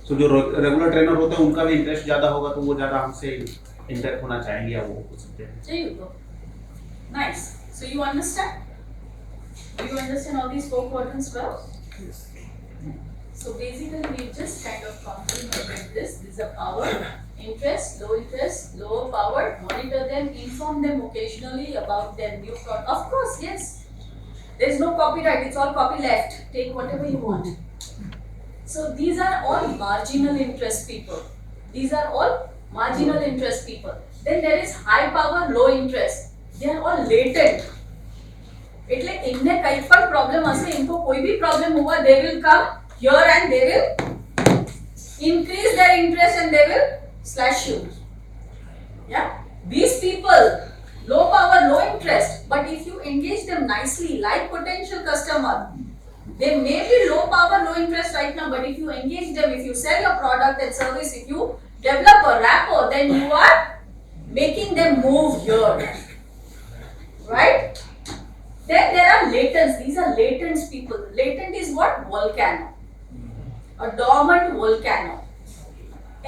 So जो regular trainer होते हैं उनका भी इंटरेस्ट ज़्यादा होगा, तो वो ज़्यादा हमसे इंटरेक्ट होना चाहेंगे या वो हो सकते हैं. There you go. Nice. So you understand? Do you understand all these four quadrants well? Yes. So basically we just kind of complemented this. This is a power, interest, low power, monitor them, inform them occasionally about their new product. Of course, yes. There is no copyright, it's all copyleft. Take whatever you want. So these are all marginal interest people. These are all marginal interest people. Then there is high power, low interest. They are all latent. એટલે એમને કઈ પણ problem હશે, ઇनको કોઈ भी problem हुआ, they will come here and they will increase their interest and they will slash you. Yeah, these people low power, low interest, but if you engage them nicely like potential customer, they may be low power, low interest right now, but if you engage them, if you sell your product and service, if you develop a rapport, then you are making them move here, right? Then there are latents. These are latent people. Latent is what? Volcano. A dormant volcano.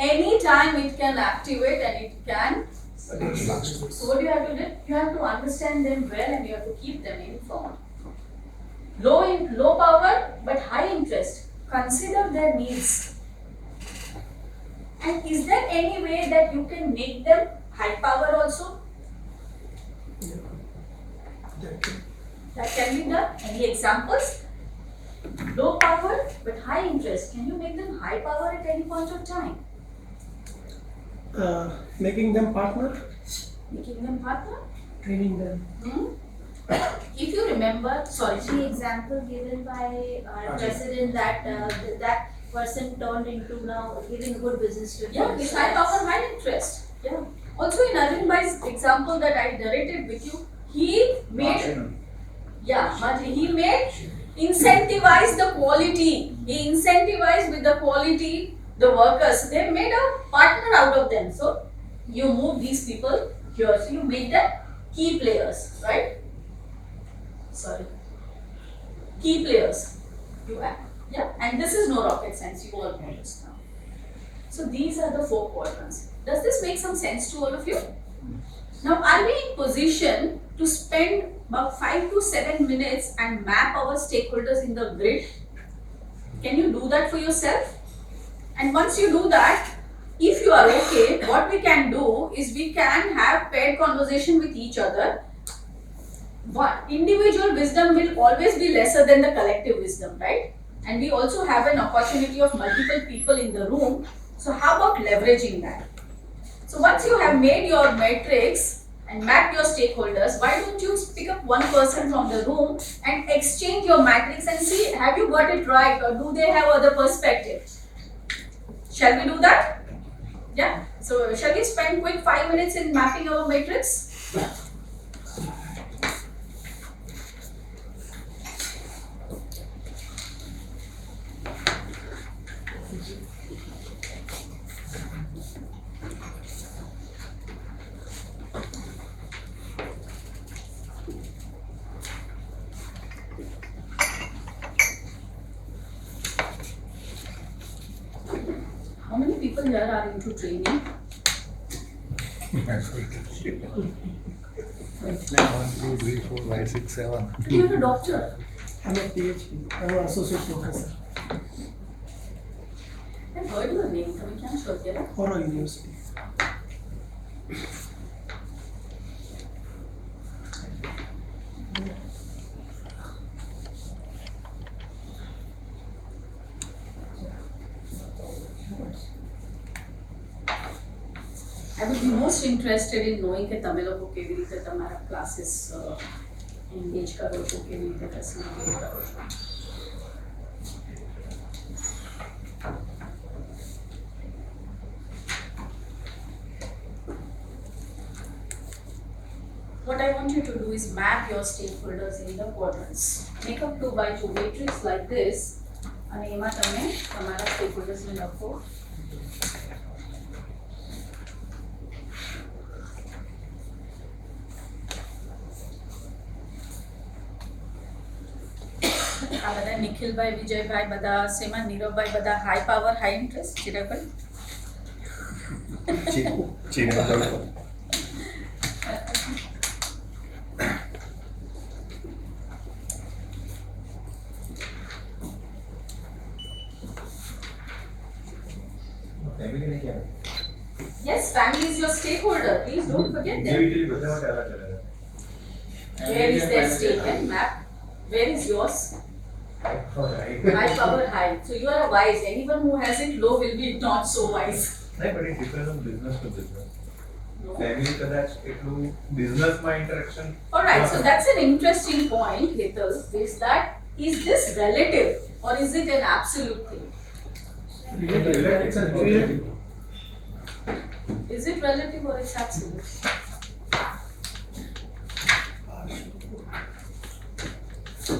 Anytime it can activate and it can. So what do you have to do? You have to understand them well and you have to keep them informed. Low power but high interest. Consider their needs. And is there any way that you can make them high power also? That can be done. Any examples? Low power but high interest. Can you make them high power at any point of time? Making them partner, Making them partner? training them. If you remember, sorry. The example given by our president that that person turned into now giving good business to him. Yeah, it's high power, high interest. Yeah. Also in Arvindbhai's example that I narrated with you, he made he made incentivize the quality. He incentivized with the quality the workers. They made a partner out of them. So you move these people here. So you make them key players, right? Sorry. Key players. You add. Yeah. And this is no rocket science. You all know this now. So these are the four quadrants. Does this make some sense to all of you? Now, are we in position to spend about 5 to 7 minutes and map our stakeholders in the grid? Can you do that for yourself? And once you do that, if you are okay, what we can do is we can have paired conversation with each other. But individual wisdom will always be lesser than the collective wisdom, right? And we also have an opportunity of multiple people in the room. So how about leveraging that? So once you have made your matrix and mapped your stakeholders, why don't you pick up one person from the room and exchange your matrix and see, have you got it right or do they have other perspectives? Shall we do that? Yeah. So shall we spend quick 5 minutes in mapping our matrix? How many people here are into training? 1, 2, 3, 4, 5, 6, 7. You're a doctor. I'm a PhD. I'm an associate professor. I've heard your name. Can you show it? Oro University. I would be most interested in knowing કે તમે લોકો કેવી રીતે તમારા classes engage કરો છો, કેવી રીતે ફેસિલિટેટ કરો છો. What I want you to do is map your stakeholders in the quadrants. Make a 2x2 matrix like this. અને એમાં તમે તમારા stakeholdersને લખો. આ બધા નિખિલભાઈ, વિજયભાઈ બધા સેમાં, નીરવભાઈ બધા high power high interest. Chiragbhai Yes, family is your stakeholder. Please don't forget them. Where is their stake and map? Where is yours? High power high. So you are a wise. Anyone who has it low will be not so wise. No, but it depends on business to business. No? Family કદાચ એટલું businessમાં interaction. Alright, so that's an interesting point, Hital, is that is this relative or is it an absolute thing? It's a relative. Is it relative or it's absolute?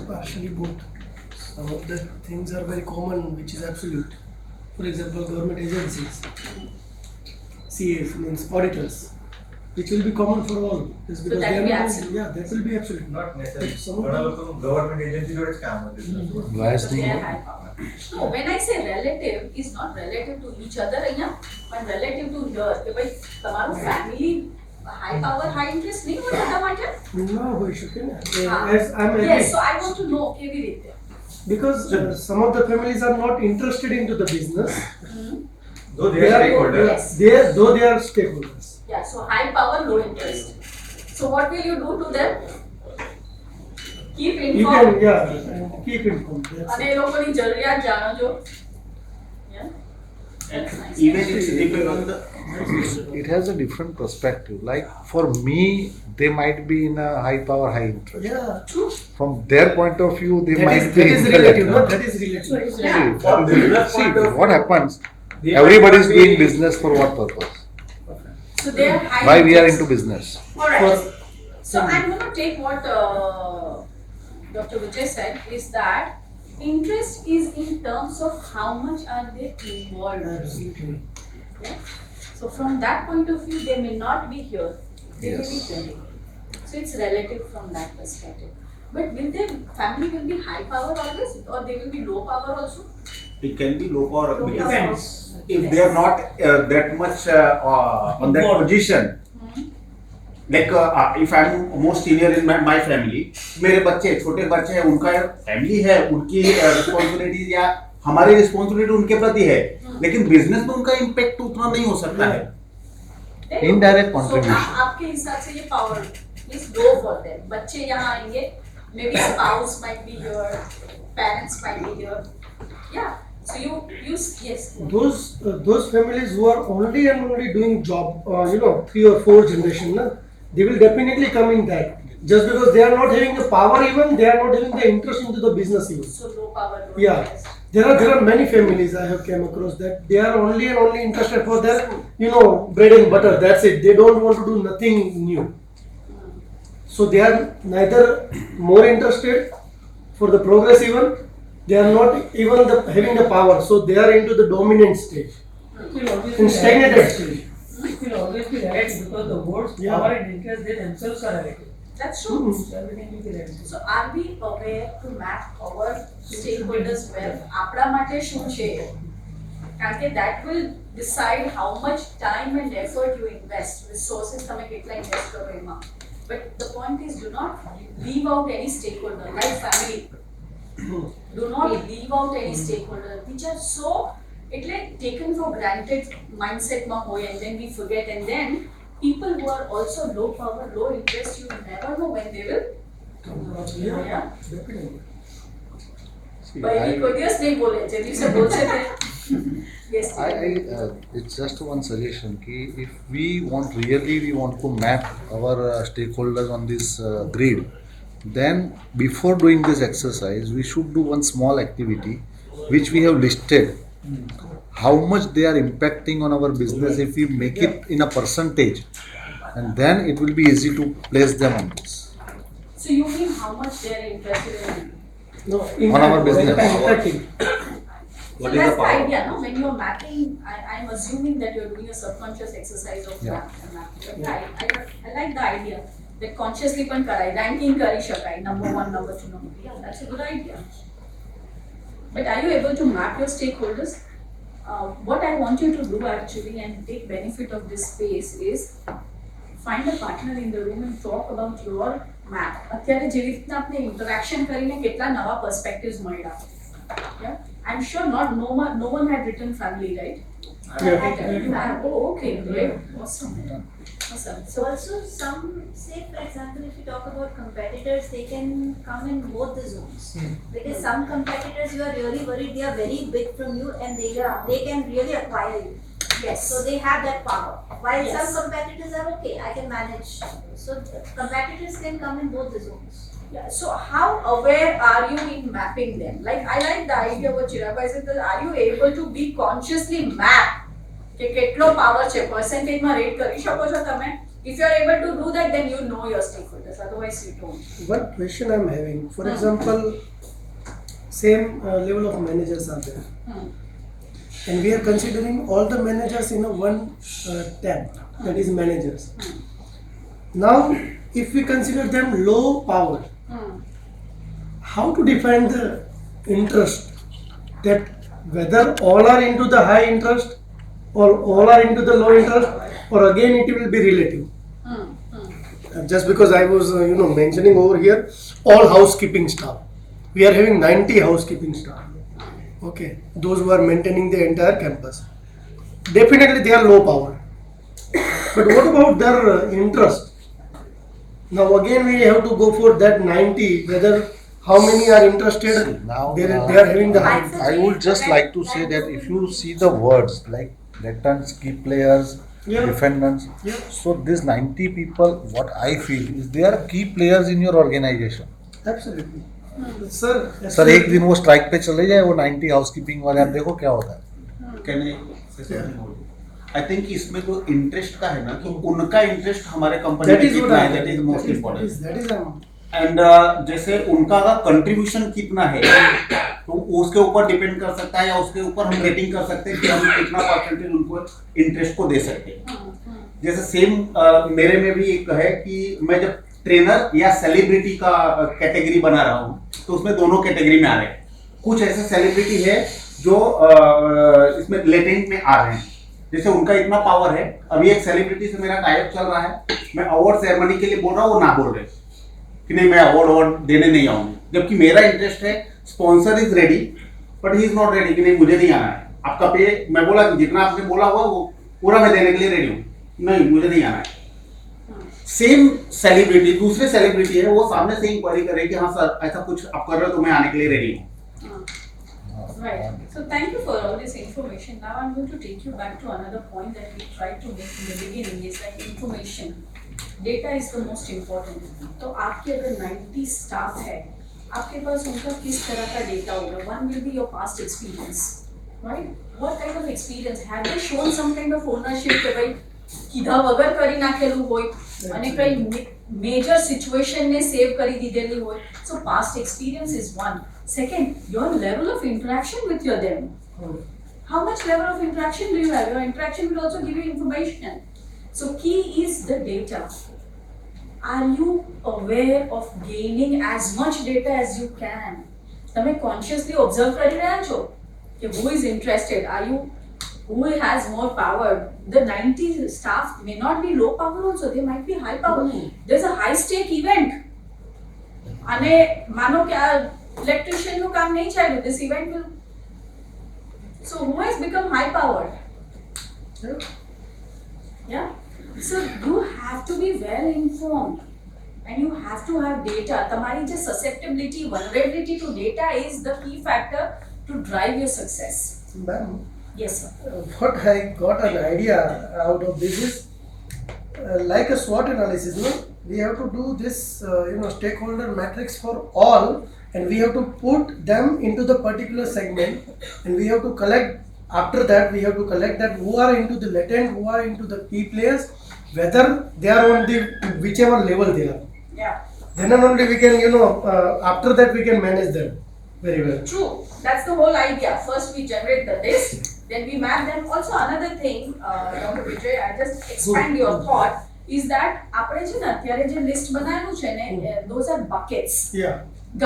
Partially both. Some of the things are very common, which is absolute. For example, government agencies, CAs means auditors, which will be common for all. Just because that they are will be not- absolute. Yeah, that will be absolute. Not necessarily. Some of ઘણા them- લોકો government agency જોડે જ કામ હતું. So they are high power. No, when I say relative, is not relative to each other અહીંયા, but relative to here. કે ભાઈ તમારું family high power high interest નહીં હોય બધા માટે? No, હોઈ શકે ને. હા. As I'm Yes, agree. so I want to know કેવી રીતે. Because some of the families are not interested into the business. Though they are stakeholder. Yes. Though they are stakeholders. Yeah, so high power, low interest. So what will you do to them? Keep You informed. can, yeah, keep informed. That's અને it. એ લોકોની જરૂરિયાત જાણો. Yeah. That's nice. Even it depends on the It has a different perspective. Like for me, they might be in a high power, high interest. Yeah, true. From their point of view, they might be That is intellect. relative, no? That is relative. Yeah. From business See, point of what view, happens? they Everybody is might not doing be- business for what purpose? So they are high Why we are interest. into business? Alright. So I'm going to take what Dr. Vijay said is that interest is in terms of how much are they involved. Absolutely. Yeah? So from that point of view, they may not be here. They may be Yes. there. So it's relative from that perspective. But will their family will be high power always, or they will be low power also? it can be low power Low because power. if they are not that much on that position. Like if I'm most senior in my family, मेरे बच्चे छोटे बच्चे हैं, उनका family है, उनकी responsibility या हमारी रिस्पॉन्सिबिलिटी उनके प्रति है, लेकिन बिजनेस में उनका इम्पैक्ट उतना नहीं हो सकता है. There you Indirect go. contribution. So आपके हिसाब से ये power is low for them. बच्चे यहाँ आएंगे, maybe spouse might be here, parents might be here. Yeah. So you yes. Those families who are only and only doing job, 3 or 4 generation, na, they will definitely come in that. Just because they are not having the power, even they are not having the interest into the business even. So low power, low Yeah, interest. there are many families I have came across that they are only and only interested for their bread and butter. That's it. They don't want to do nothing new. So they are neither more interested for the progress even. They are not even having the power. So they are into the dominant stage, in stagnated stage. It will always be relative because the words Yeah. power and interest they themselves are relative. That's true. So everything will be relative. So are we aware to map our stakeholders well? આપણા માટે શું છે? કારણ કે that will decide how much time and effort you invest. Resources તમે કેટલા invest કરો એમાં. But the point is, do not leave out any stakeholder, like family. Do not leave out any stakeholder, which are so taken for granted mindset માં હોય, and then we forget, and then people who are also low power, low interest, you never know when they will. Yeah. See, ભાઈ I- કોઈ દિવસ નહીં બોલે, જે દિવસે બોલશે તે Yes. It's just one suggestion. Ki if we want to map our stakeholders on this grid, then before doing this exercise, we should do one small activity which we have listed. How much they are impacting on our business if we make it in a percentage, and then it will be easy to place them on this. So you mean how much they are interested in? No, On our business. impacting. So that's the idea, no? When you're mapping, I'm assuming that you're doing a subconscious exercise of Yeah. mapping. But I like the idea that consciously पण कराय, ranking करी शकाय, number 1, number 2, number 3. Yeah, that's a good idea. But are you able to map your stakeholders? What I want you to do actually and take benefit of this space is find a partner in the room and talk about your map. અત્યારે જેવી રીતના આપણે interaction કરીને કેટલા નવા perspectives મળ્યા. Yeah, I'm sure no one had written family, right? Yeah. You have. Oh, okay, great, awesome. So Also, some say, for example, if you talk about competitors, they can come in both the zones. Because some competitors you are really worried they are very big from you and they can really acquire you. yes. So they have that power. While Yes. some competitors are okay, I can manage. So competitors can come in both the zones. Yeah. So how aware are you in mapping them? Like I like the idea what Chiragbai said. That are you able to be consciously map? કે કેટલો power છે percentage rate કરી શકો છો તમે? If you are able to do that, then you know your stakeholders. Otherwise, you don't. One question I'm having, for example, same level of managers are there, and we are considering all the managers in a one tab, that is managers. Now, if we consider them low power, how to define the interest? That whether all are into the high interest or all are into the low interest, or again it will be relative. Just because I was mentioning over here all housekeeping staff, we are having 90 housekeeping staff, okay, those who are maintaining the entire campus, definitely they are low power. But what about their interest? Now again we have to go for that 90, whether how many are interested. Now they are having the high. I would just like to say that if you see the words like veterans, key players, Yeah. defendants, Yeah. so these 90 people, what I feel is they are key players in your organization. Absolutely. Sir, sir एक दिन वो strike पे चले जाए वो 90 housekeeping वाले, आप देखो क्या होता है. Can I say something more? I think इसमें तो इंटरेस्ट का है ना कि उनका इंटरेस्ट हमारे कंपनी that में is what कितना I, है, that is most important. that is and जैसे उनका का कंट्रीब्यूशन कितना है तो उसके ऊपर डिपेंड कर सकता है, या उसके ऊपर हम रेटिंग कर सकते हैं कि हम कितना परसेंटेज उनको इंटरेस्ट को दे सकते हैं. जैसे सेम मेरे में भी एक है कि मैं जब ट्रेनर या सेलिब्रिटी का कैटेगरी बना रहा हूँ तो उसमें दोनों कैटेगरी में आ रहे हैं. कुछ ऐसे सेलिब्रिटी है जो इसमें लेटेंट में आ रहे हैं, जैसे उनका इतना पावर है. अभी एक सेलिब्रिटी से मेरा टाइप चल रहा है, मैं अवार्ड सेरेमनी के लिए बोल रहा हूँ, वो ना बोल रहे कि नहीं मैं अवार्ड देने नहीं आऊंगी, जबकि मेरा इंटरेस्ट है. Sponsor is ready but he is not ready कि नहीं मुझे नहीं आना है, आपका पे. मैं बोला कि जितना आपने बोला हुआ वो पूरा मैं देने के लिए रेडी हूँ, नहीं मुझे नहीं आना है. सेम सेलिब्रिटी दूसरे सेलिब्रिटी है, वो सामने से इंक्वायरी करे कि हाँ सर ऐसा कुछ आप कर रहे हो तो मैं आने के लिए रेडी हूँ. Right. So thank you for all this information. Now I'm going to take you back to another point that we tried to make in the beginning. Is like information. Data is the most important. तो आपके अगर 90 staff है, आपके पास उनका किस तरह का data होगा? One will be your past experience, right? What kind of experience? Have they shown some kind of ownership કે ભાઈ કીધા વગર કરી નાખેલું હોય અને કઈ major situation ને save કરી દીધેલી હોય? So past experience is one. Second, your level of interaction with your them. How much level of interaction do you have? Your interaction will also give you information. So key is the data. Are you aware of gaining as much data as you can? તમે consciously observe કરી રહ્યા છો કે who is interested? Are you who has more power? The 90 staff may not be low power also. They might be high power. There's a high stake event. અને માનો કે આ electrician નું કામ નહીં ચાલ્યું, this event will. So who has become high powered? Yeah. So you have to be well informed and you have to have data. તમારી જે susceptibility, vulnerability to data is the key factor to drive your success. Ma'am, Yes, sir. What I got an idea out of this is like a SWOT analysis. No, we have to do this stakeholder matrix for all, and we have to put them into the particular segment, and we have to collect. After that, we have to collect that who are into the latent, who are into the key players, whether they are on the whichever level they are. Yeah. Then and only we can, after that we can manage them very well. True. That's the whole idea. First we generate the list, then we map them. Also another thing, Dr. Vijay, I just expand your thought, is that આપણે છે ને અત્યારે જે list બનાવ્યું છે ને, those are buckets. Yeah.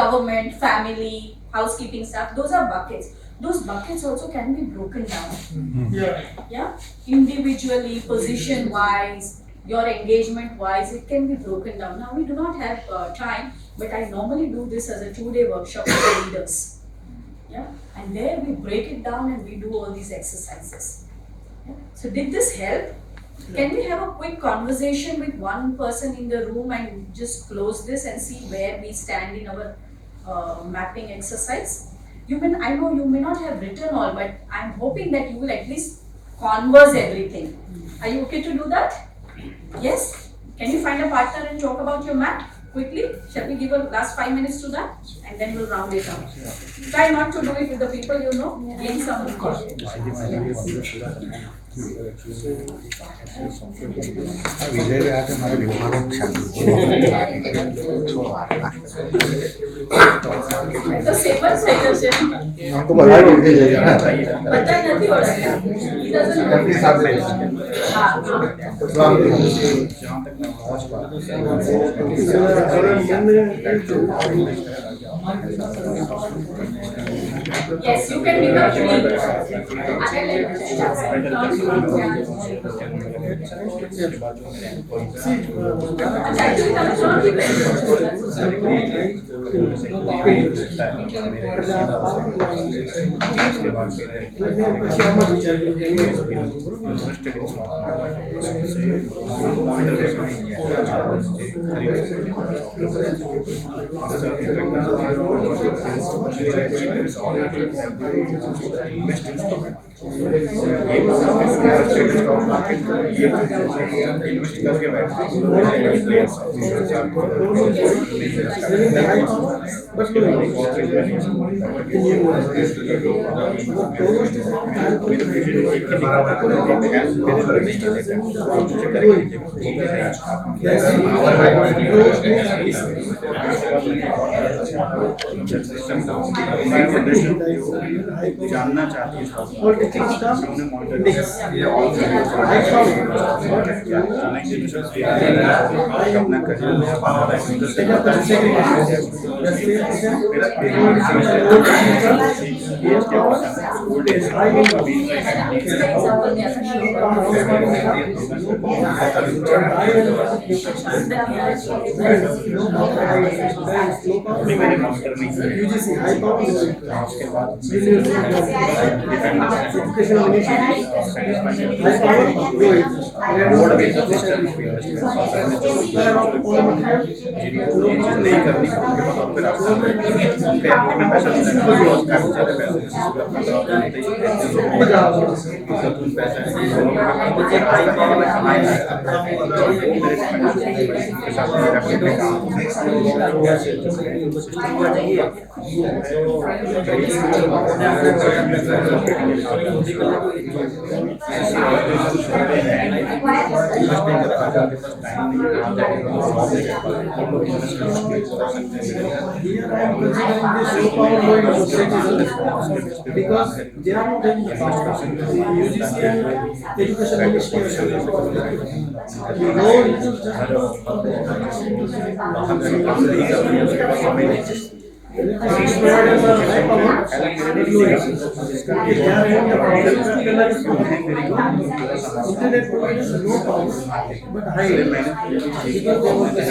Government, family, housekeeping staff, those are buckets. Those buckets also can be broken down. Yeah. Yeah, individually, position wise, your engagement wise, it can be broken down. Now we do not have time, but I normally do this as a 2-day workshop for leaders. Yeah, and there we break it down and we do all these exercises. Yeah? So did this help? Can we have a quick conversation with one person in the room and just close this and see where we stand in our mapping exercise? I know you may not have written all, but I'm hoping that you will at least converse everything. Are you okay to do that? Yes? Can you find a partner and talk about your map quickly? Shall we give a last 5 minutes to that? And then we'll round it up. Try not to do it with the people you know. Gain some વિજય આજે મારે લિખવાનું છે તો સેવન થઈ જશે. તો બધા ઓળખી જાય બધા નથી ઓળખતા. He doesn't know. Yes, you can become जानना चाहती हूँ because they are not in the UGC and Education Ministry. The role is just internet providers no power, but high because they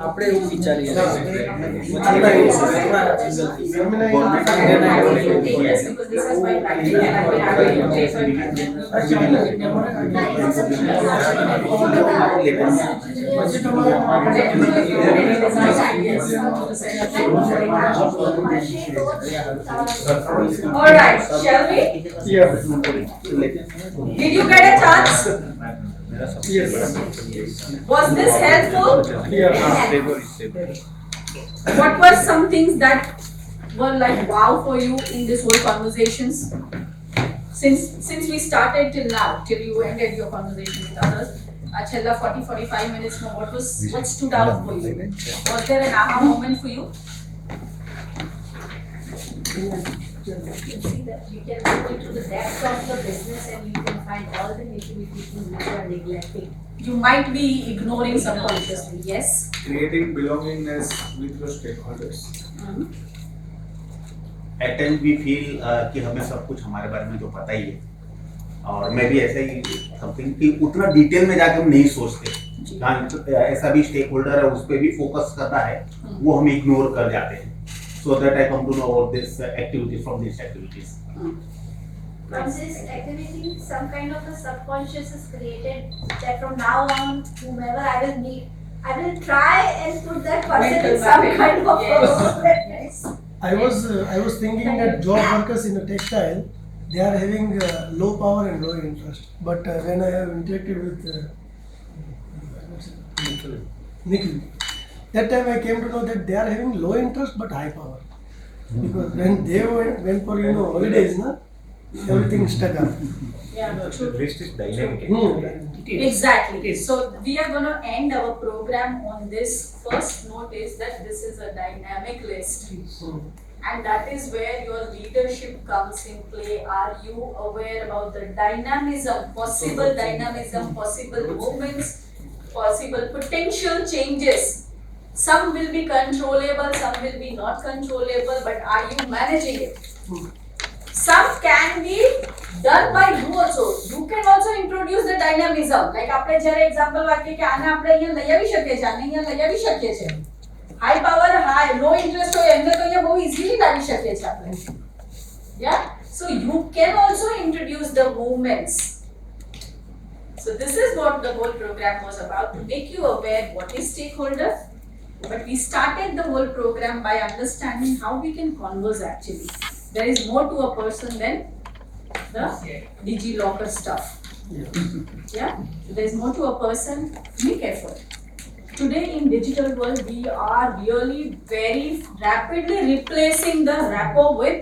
આપણે એવું વિચારીએ All right, shall we? Yeah. Did you get a chance? Yes. Was this helpful? Yeah. What were some things that were like wow for you in this whole conversations? Since we started till now, till you ended your conversation with others, Chella 40-45 minutes more, what stood out for you? Was there an aha moment for you? You see that you can go into the depth of the business and you can find all the nitty-gritty things which you are neglecting. You might be ignoring subconsciously, yes? Creating belongingness with your stakeholders. At times we feel कि हमें सब कुछ हमारे बारे में जो पता ही है, और मैं भी ऐसा ही समथिंग कि उतना डिटेल में जाके हम नहीं सोचते। ऐसा भी स्टेक होल्डर है, उस पर भी फोकस करना है, वो हम इग्नोर कर जाते हैं। So that I come to know about this activity from these activities. From this activity, some kind of a subconscious is created that from now on, whomever I will meet, I will try and put that person in some kind of Yes. I was thinking that job workers in a textile, they are having low power and low interest. But when I have interacted with Nikhil, that time I came to know that they are having low interest but high power. Because when they went for holidays, everything stuck up. Yeah, true. List is dynamic. Exactly. So we are going to end our program on this. First note is that this is a dynamic list. And that is where your leadership comes in play. Are you aware about the dynamism, possible movements, possible potential changes? Some will be controllable, some will be not controllable, but are you managing it? Some can be done by you also. You can also introduce the dynamism. Like આપણે જ્યારે example વાક્ય કે આને આપણે અહીંયા લઈ આવી શકીએ છીએ, આને અહીંયા લઈ આવી શકીએ છીએ. High power, high, low interest હોય એમને તો અહીંયા બહુ easily લાવી શકીએ છીએ આપણે. Yeah? So you can also introduce the movements. So this is what the whole program was about, to make you aware what is stakeholder. But we started the whole program by understanding how we can converse actually. There is more to a person than the DigiLocker stuff. Yeah? So there is more to a person. Be careful. Today in digital world, we are really very rapidly replacing the rapport with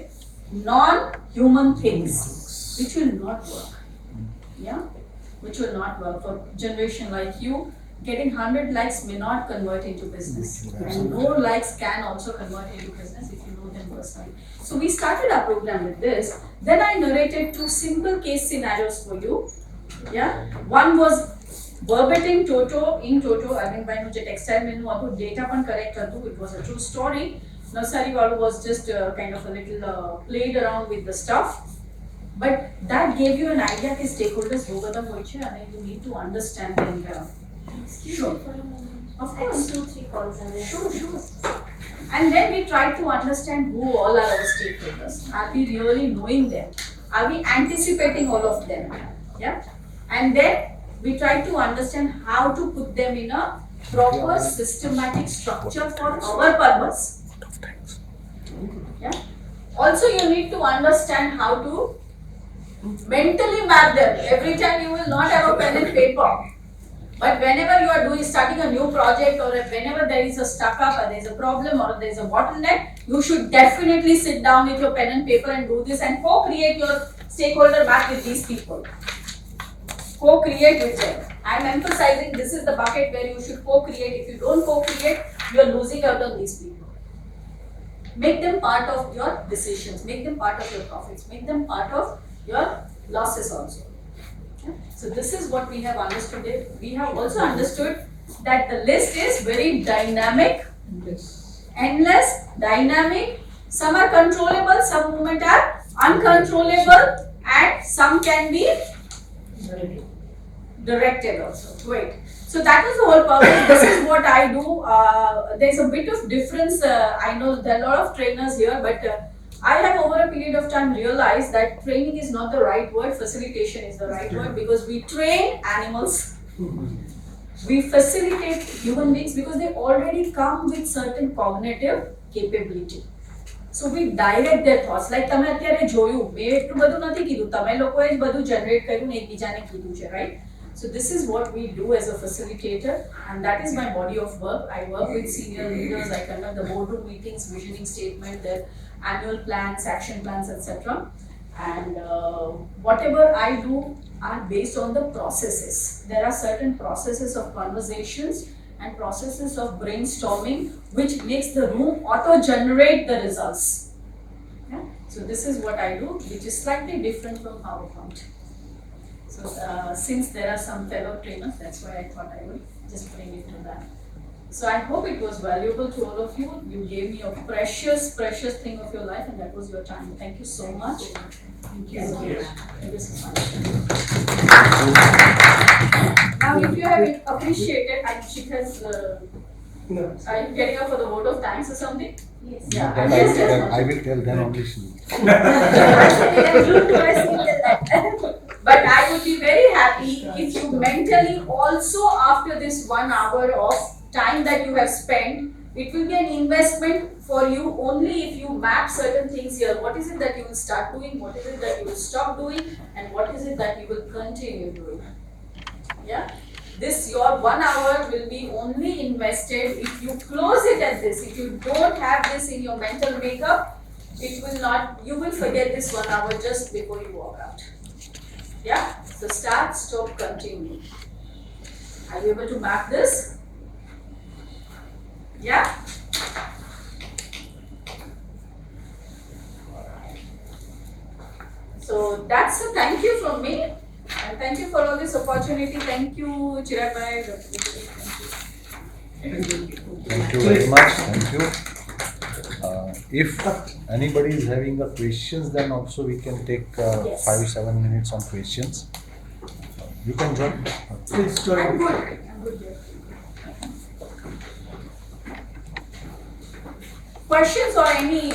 non-human things, which will not work. Yeah? Which will not work for generation like you. getting 100 likes may not convert into business. And no likes can also convert into business if you know them personally. So we started our program with this. Then I narrated 2 simple case scenarios for you. Yeah, one was verbatim Toto, Arvind Bhai નું જે textile mill નું હતું data પણ correct હતું. It was a true story. Nursery વાળું was just kind of a little played around with the stuff. But that gave you an idea that stakeholders બહુ બધા હોય છે અને you need to understand them well. Sure. Of course. 2-3 calls are there. Sure. And then we try to understand who all are our stakeholders. Are we really knowing them? Are we anticipating all of them? Yeah. And then we try to understand how to put them in a proper systematic structure for our purpose. Yeah. Also, you need to understand how to mentally map them. Every time you will not have a pen and paper. But whenever you are starting a new project, or whenever there is a stuck up or there is a problem or there is a bottleneck, you should definitely sit down with your pen and paper and do this and co-create your stakeholder map with these people. Co-create with them. I am emphasizing this is the bucket where you should co-create. If you don't co-create, you are losing out on these people. Make them part of your decisions. Make them part of your profits. Make them part of your losses also. So this is what we have understood. We have also understood that the list is very dynamic, endless, dynamic. Some are controllable, some movement are uncontrollable, and some can be directed also. Wait. So that was the whole purpose. This is what I do. There's a bit of difference. I know there are a lot of trainers here, but I have over a period of time realized that training is not the right word, facilitation is the right word, because we train animals. We facilitate human beings because they already come with certain cognitive capability. So we direct their thoughts. Like તમે અત્યારે જોયું, મેં એટલું બધું નથી કીધું, તમે લોકોએ જ બધું જનરેટ કર્યું ને એકબીજાને કીધું છે, right? So this is what we do as a facilitator, and that is my body of work. I work with senior leaders. I conduct the boardroom meetings, visioning statement, their annual plans, action plans, etc. And whatever I do are based on the processes. There are certain processes of conversations and processes of brainstorming which makes the room auto-generate the results. Yeah? So this is what I do, which is slightly different from PowerPoint. So since there are some fellow trainers, that's why I thought I would just bring it to that. So I hope it was valuable to all of you. You gave me a precious thing of your life, and that was your time. Thank you so much. Thank you so much. Thank you so much. Now, if you have appreciated, I think she has. Are you getting up for the vote of thanks or something? Yes. Yeah. I will tell then only she. But I would be very happy if you mentally also, after this 1 hour of time that you have spent, it will be an investment for you only if you map certain things here. What is it that you will start doing? What is it that you will stop doing? And what is it that you will continue doing? Yeah? This, your 1 hour will be only invested if you close it at this. If you don't have this in your mental makeup, it will not, you will forget this 1 hour just before you walk out. Yeah? So start, stop, continue. Are you able to map this? Yeah? So that's a thank you from me. And thank you for all this opportunity. Thank you, Chirabai. Thank you very much. Thank you. If anybody is having a questions, then also we can take Yes. 5-7 minutes on questions. You can join. Please join. I'm good. There. Questions or any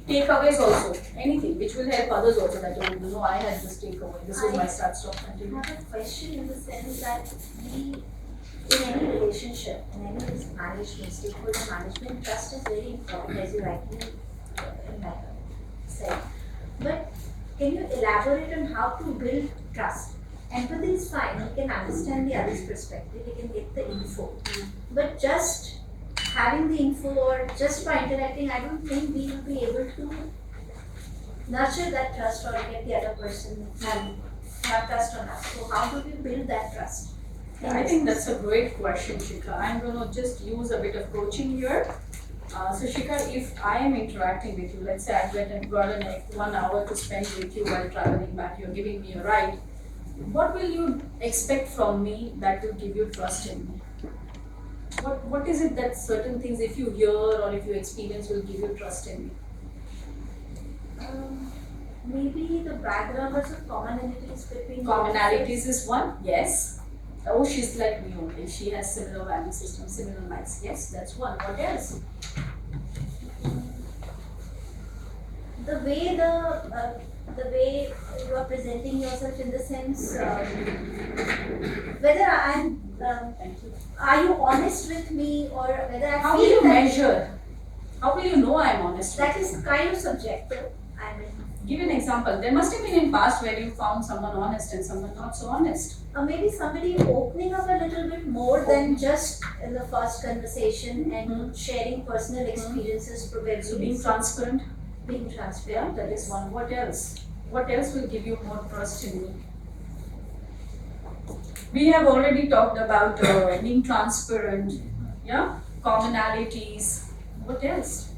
takeaways also, anything which will help others also, that you know I had this takeaway. This is my start, stop, I continue. have a question in the sense that we, in any relationship, in any management, stakeholder management, trust is very important, as you rightly said. But can you elaborate on how to build trust? Empathy is fine, you can understand the other's perspective, you can get the info. But just having the info or just by interacting, I don't think we will be able to nurture that trust or get the other person and have trust on us. So how do we build that trust? I think that's a great question, Shikha. I'm going to just use a bit of coaching here. So Shikha, if I am interacting with you, let's say I've got like 1 hour to spend with you while traveling back, you're giving me a ride, what will you expect from me that will give you trust in me? What is it that certain things, if you hear or if you experience, will give you trust in me? Maybe the background or some commonalities between Commonalities is one, yes. Oh, she's like me only. She has similar value system, similar likes. Yes, that's one. What else? the way you are presenting yourself, in the sense whether I'm are you honest with me, or whether I How feel will you that measure? How will you know I'm honest? that is kind of subjective. I mean, Give an example. There must have been in past where you found someone honest and someone not so honest. maybe somebody opening up a little bit more than just in the first conversation and sharing personal experiences, probably. So being transparent, Being yeah, transparent. that is one. What else? What else will give you more trust in me? We have already talked about being transparent, yeah, commonalities. What else?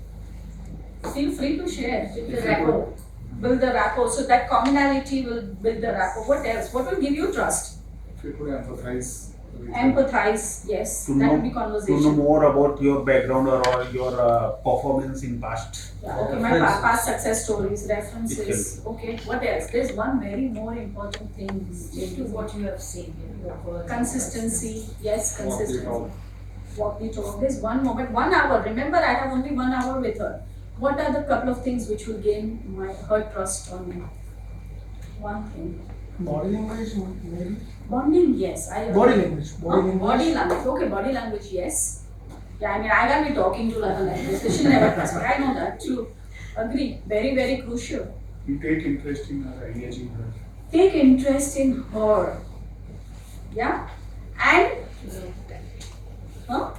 Feel free to share. Build the rapport. Build the rapport. So that commonality will build the rapport. What else? What will give you trust? If you could empathize. Empathize, yes. To That know, will be to conversation. know more about your background or your performance in past. Yeah, okay, my past success stories, references. Okay, what else? There's one very more important thing. Stick to what you have said, your words. Consistency, yes, Walk the consistency. talk. Walk the talk. There's one more, but 1 hour. Remember, I have only 1 hour with her. What are the couple of things which will gain her trust on me? One thing. Body language, maybe? Bonding, yes. I agree. Body language. Body language. Okay, body language, yes. Yeah, I mean, I can't be talking to her language. So she'll never trust me. I know that too. Agree. Very, very crucial. You take interest in her, engaging her. Take interest in her. Yeah? And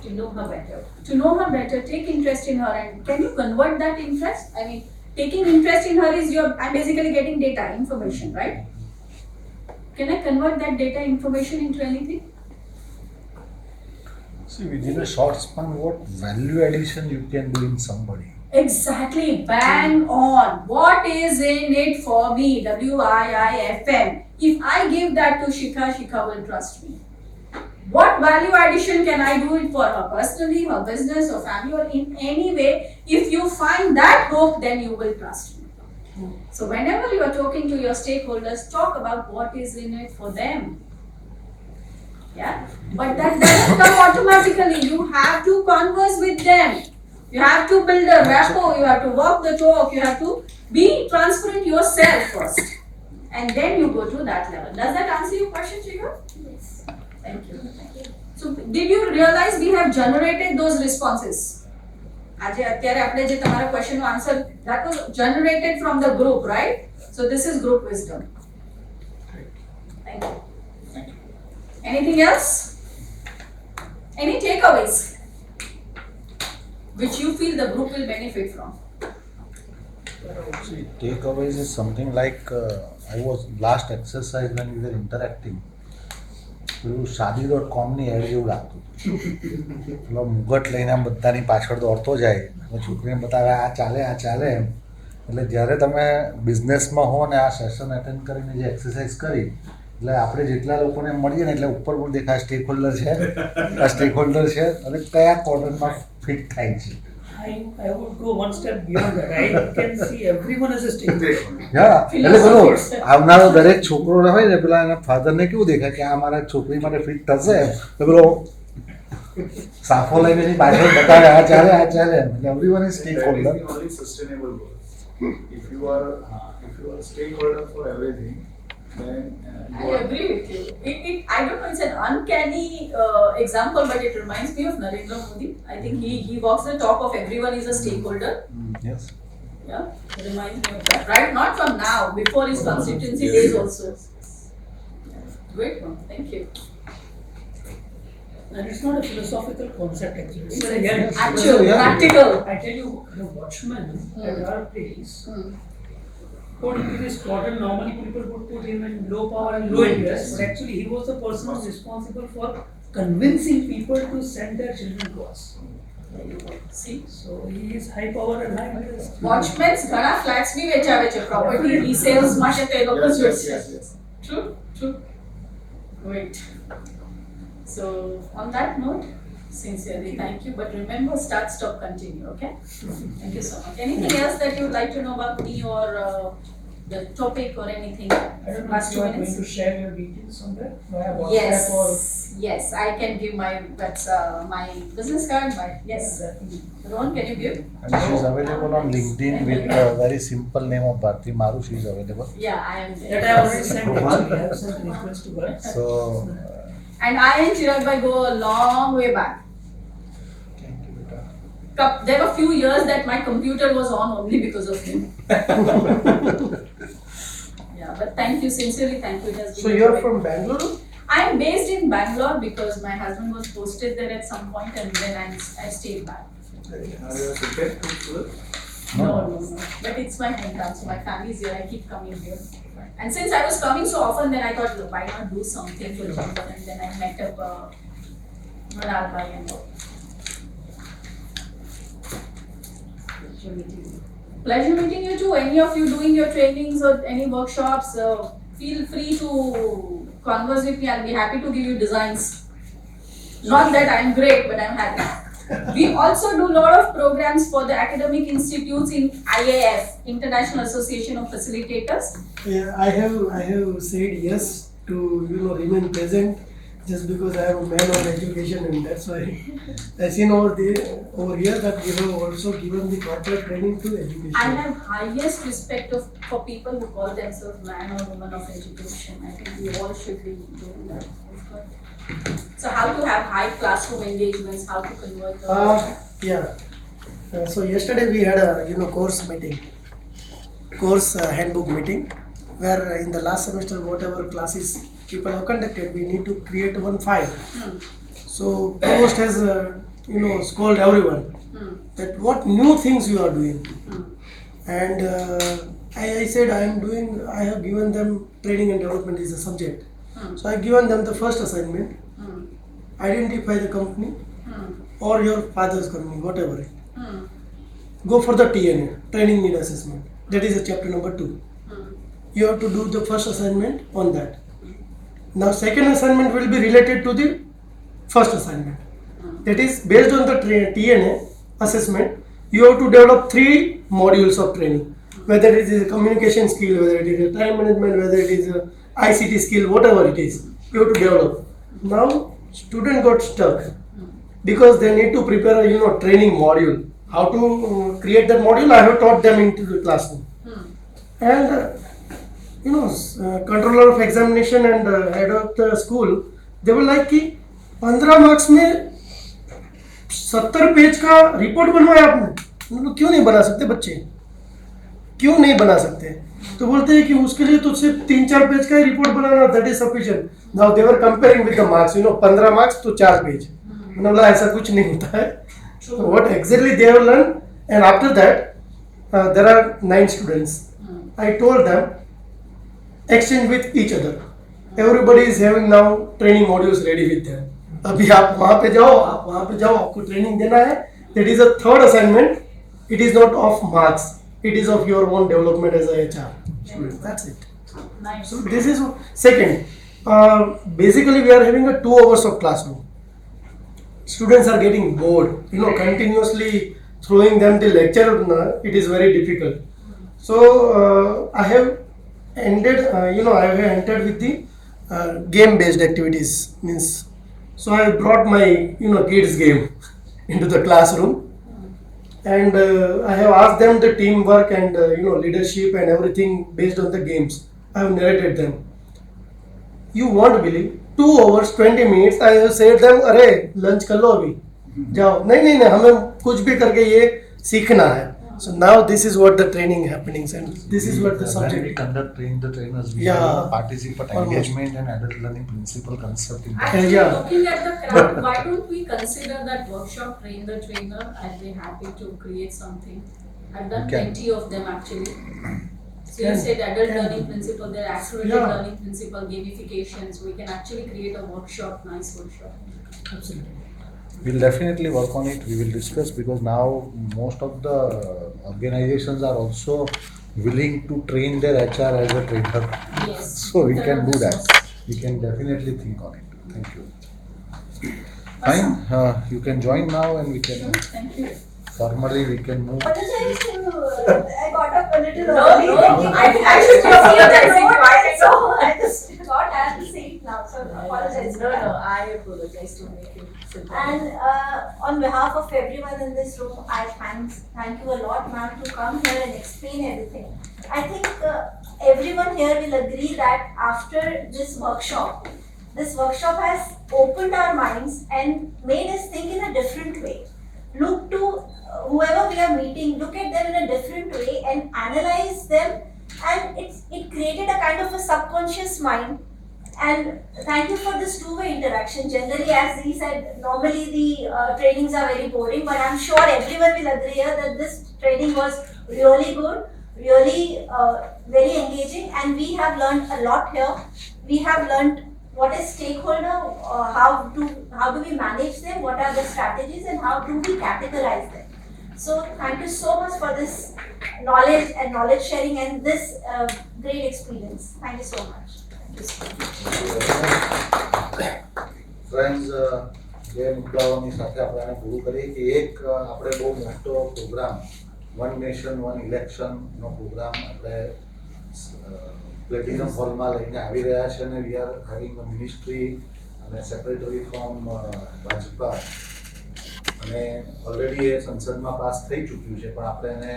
To know her better. to know her better, take interest in her. And can you convert that interest? I mean, taking interest in her is I'm basically getting data, information, right? Can I convert that data information into anything? See, within a short span, what value addition you can do in somebody? Exactly, bang on. What is in it for me? WIIFM. If I give that to Shikha, Shikha will trust me. What value addition can I do it for her personally, her business, or family, or in any way? If you find that hope, then you will trust me. So whenever you are talking to your stakeholders, talk about what is in it for them. Yeah, but that doesn't come automatically. You have to converse with them. You have to build a rapport. You have to walk the talk. You have to be transparent yourself first, and then you go to that level. Does that answer your question, Shikha? Yes. Thank you. So, did you realize we have generated those responses? આજે અત્યારે આપણે જે તમારા question no answer, that was generated from the group, right? So this is group wisdom. Thank you. Anything else? Any takeaways which you feel the group will benefit from? See, takeaways is something like I was last exercise when we were interacting. પેલું શાદી.com add જેવું લાગતું પેલો મુગટ લઈને આમ બધાની પાછળ દોડતો જાય અને છોકરીને બતાવે આ ચાલે એમ એટલે જ્યારે તમે બિઝનેસમાં હો ને આ સેશન અટેન્ડ કરીને જે એક્સરસાઇઝ કરી એટલે આપણે જેટલા લોકોને મળીએ ને એટલે ઉપર પણ દેખાય સ્ટેક હોલ્ડર છે આ સ્ટેક હોલ્ડર છે અને કયા ક્વોર્ટરમાં ફિટ થાય છે. I would go one step beyond that. I can see everyone as a stakeholder. હા એટલે પેલો આવનારો દરેક છોકરો હોય ને પેલા એના ફાધરને કેવું દેખાય કે આ મારા છોકરી માટે ફિટ થશે તો પેલો સાફો લઈને એની પાછળ બતાવે આ ચાલે એમ એટલે everyone is stack That is holder. the only sustainable goal. If you are a stakeholder for everything, then I agree with you. I don't know, it's an uncanny example, but it reminds me of Narendra Modi. I think he walks the talk of everyone is a stakeholder. Yes. Yeah, it reminds me of that. Right? Not from now, before his constituency days also. Great one, thank you. And it's not a philosophical concept actually. It's a It's reality. actual, Yeah. practical. I tell you, the watchman at our place, put into this quadrant. Normally people would put him in low power and low interest, but actually he was the person who was responsible for convincing people to send their children to us. See? So he is high power and high interest. Watchmen's ઘણા flats બી વેચાવે છે property resales માટે તો એ લોકો જ વેચે. True, true. Great. So on that note, sincerely thank you. But remember, start, stop, continue. Okay. Thank you so much. Anything else that you would like to know about me or the topic or anything? I don't know Last if you 2 are going minutes. to share your details on that via WhatsApp or Yes, I can give my my business card. Yes. Ron, can you give? And she is available on LinkedIn with a very simple name of Bharti Maru. She is available. Yeah, I am there. that I already sent actually. I have sent request to her. So And I and Chirag bhai go a long way back. thank you, beta. There were few years that my computer was on only because of him. Yeah, but thank you, sincerely thank you. It has been So a you are joy. from Bangalore? I am based in Bangalore because my husband was posted there at some point and then I stayed back. Are you prepared to Surat? No. But it's my hometown, so my family is here. I keep coming here. And since I was coming so often, then I thought, look, why not do something for Chamber? And then I met up Manal bhai and all. Pleasure meeting you too. Any of you doing your trainings or any workshops, feel free to converse with me. I'll be happy to give you designs. Not that I'm great, but I'm happy. We also do a lot of programs for the academic institutes in IAF, International Association of Facilitators. Yeah, I have said yes to remain present just because I am a man of education, and that's why I seen over here that we have also given the corporate training to education. I have highest respect for people who call themselves man or woman of education. I think we all should be doing that. So how to have high classroom engagements, how to convert So yesterday we had a course handbook meeting, where in the last semester whatever classes people have conducted, we need to create one file. So provost has scolded everyone that what new things you are doing. And I said I have given them training and development is a subject. So I have given them the first assignment. Identify the company or your father's company, whatever. Go for the TNA, training need assessment. That is a chapter number 2. You have to do the first assignment on that. Now second assignment will be related to the first assignment. That is based on the TNA assessment. You have to develop 3 modules of training. Whether it is a communication skill, whether it is a time management, whether it is a ICT skill, whatever it is, you have to develop. Now student got stuck because they need to prepare a training module. How to create that module, I have taught them into the classroom. And controller of examination and head of the school, they were like कि 15 marks में 70 page का report बनवाया आपने, क्यों नहीं बना सकते बच्चे, क्यों नहीं बना सकते? तो बोलते हैं कि उसके लिए तो सिर्फ 3-4 पेज का ही रिपोर्ट बनाना, that is sufficient. Now they were comparing with the marks, 15 marks तो 4 पेज. मैंने बोला ऐसा कुछ नहीं होता है. What exactly they have learned, and after that there are 9 students. I told them exchange with each other. Everybody is having now training modules ready with them. अभी आप वहाँ पे जाओ, आपको ट्रेनिंग देना है. That is a third assignment. It is not of marks. It is of your own development as a HR. That's it. Nice. So this is second. Basically we are having a 2 hours of classroom. Students are getting bored. Continuously throwing them the lecture, it is very difficult. So I have ended. I have entered with the game-based activities. So I brought my kids game into the classroom, and I have asked them the teamwork and leadership and everything based on the games. I have narrated them. You won't believe, 2 hours 20 minutes I have said them, अरे lunch कर लो अभी, जाओ. नहीं, हमें कुछ भी करके ये सीखना है. So now this is what the training happenings, and this is what the subject. When we conduct training the trainers, we Yeah. have participant Almost. engagement and adult learning principle concept in that. Actually, Yeah. looking at the crowd, why don't we consider that workshop, train the trainer? I'd be happy to create something. I've done Okay. plenty of them actually. So you said adult learning principle, there are accelerated Yeah. learning principle, gamification, so we can actually create a workshop, nice workshop. Absolutely. We'll definitely work on it. We will discuss because now most of the organizations are also willing to train their HR as a trainer. Yes. So we can do that. We can definitely think on it. Thank you. Fine. You can join now and we can Sure, thank you. formally we can move. Apologize to, I got up a little No, early. no, thinking I that actually should see be that on the seat, road, I can- so I just got at the seat now, so apologize for that. I apologize to make you sit down. And on behalf of everyone in this room, I thank you a lot, ma'am, to come here and explain everything. I think everyone here will agree that after this workshop has opened our minds and made us think in a different way. Look to whoever we are meeting, look at them in a different way and analyze them, and it created a kind of a subconscious mind. And thank you for this two-way interaction. Generally, as he said, normally the trainings are very boring, but I'm sure everyone will agree here that this training was really good, really very engaging, and we have learned a lot here. We have learned what is stakeholder, how do we manage them, what are the strategies, and how do we categorize them. So thank you so much for this knowledge and knowledge sharing and this great experience. Thank you so much. Friends બે મુદ્દાઓની સાથે આપણે આને પૂરું કરીએ કે એક આપણે બહુ મોટો પ્રોગ્રામ વન નેશન વન ઇલેક્શનનો પ્રોગ્રામ આપણે પ્લેટિનમ હોલમાં લઈને આવી રહ્યા છે અને we are having a ministry અને સેક્રેટરી ફ્રોમ ભાજપા અને ઓલરેડી એ સંસદમાં પાસ થઈ ચૂક્યું છે પણ આપણે એને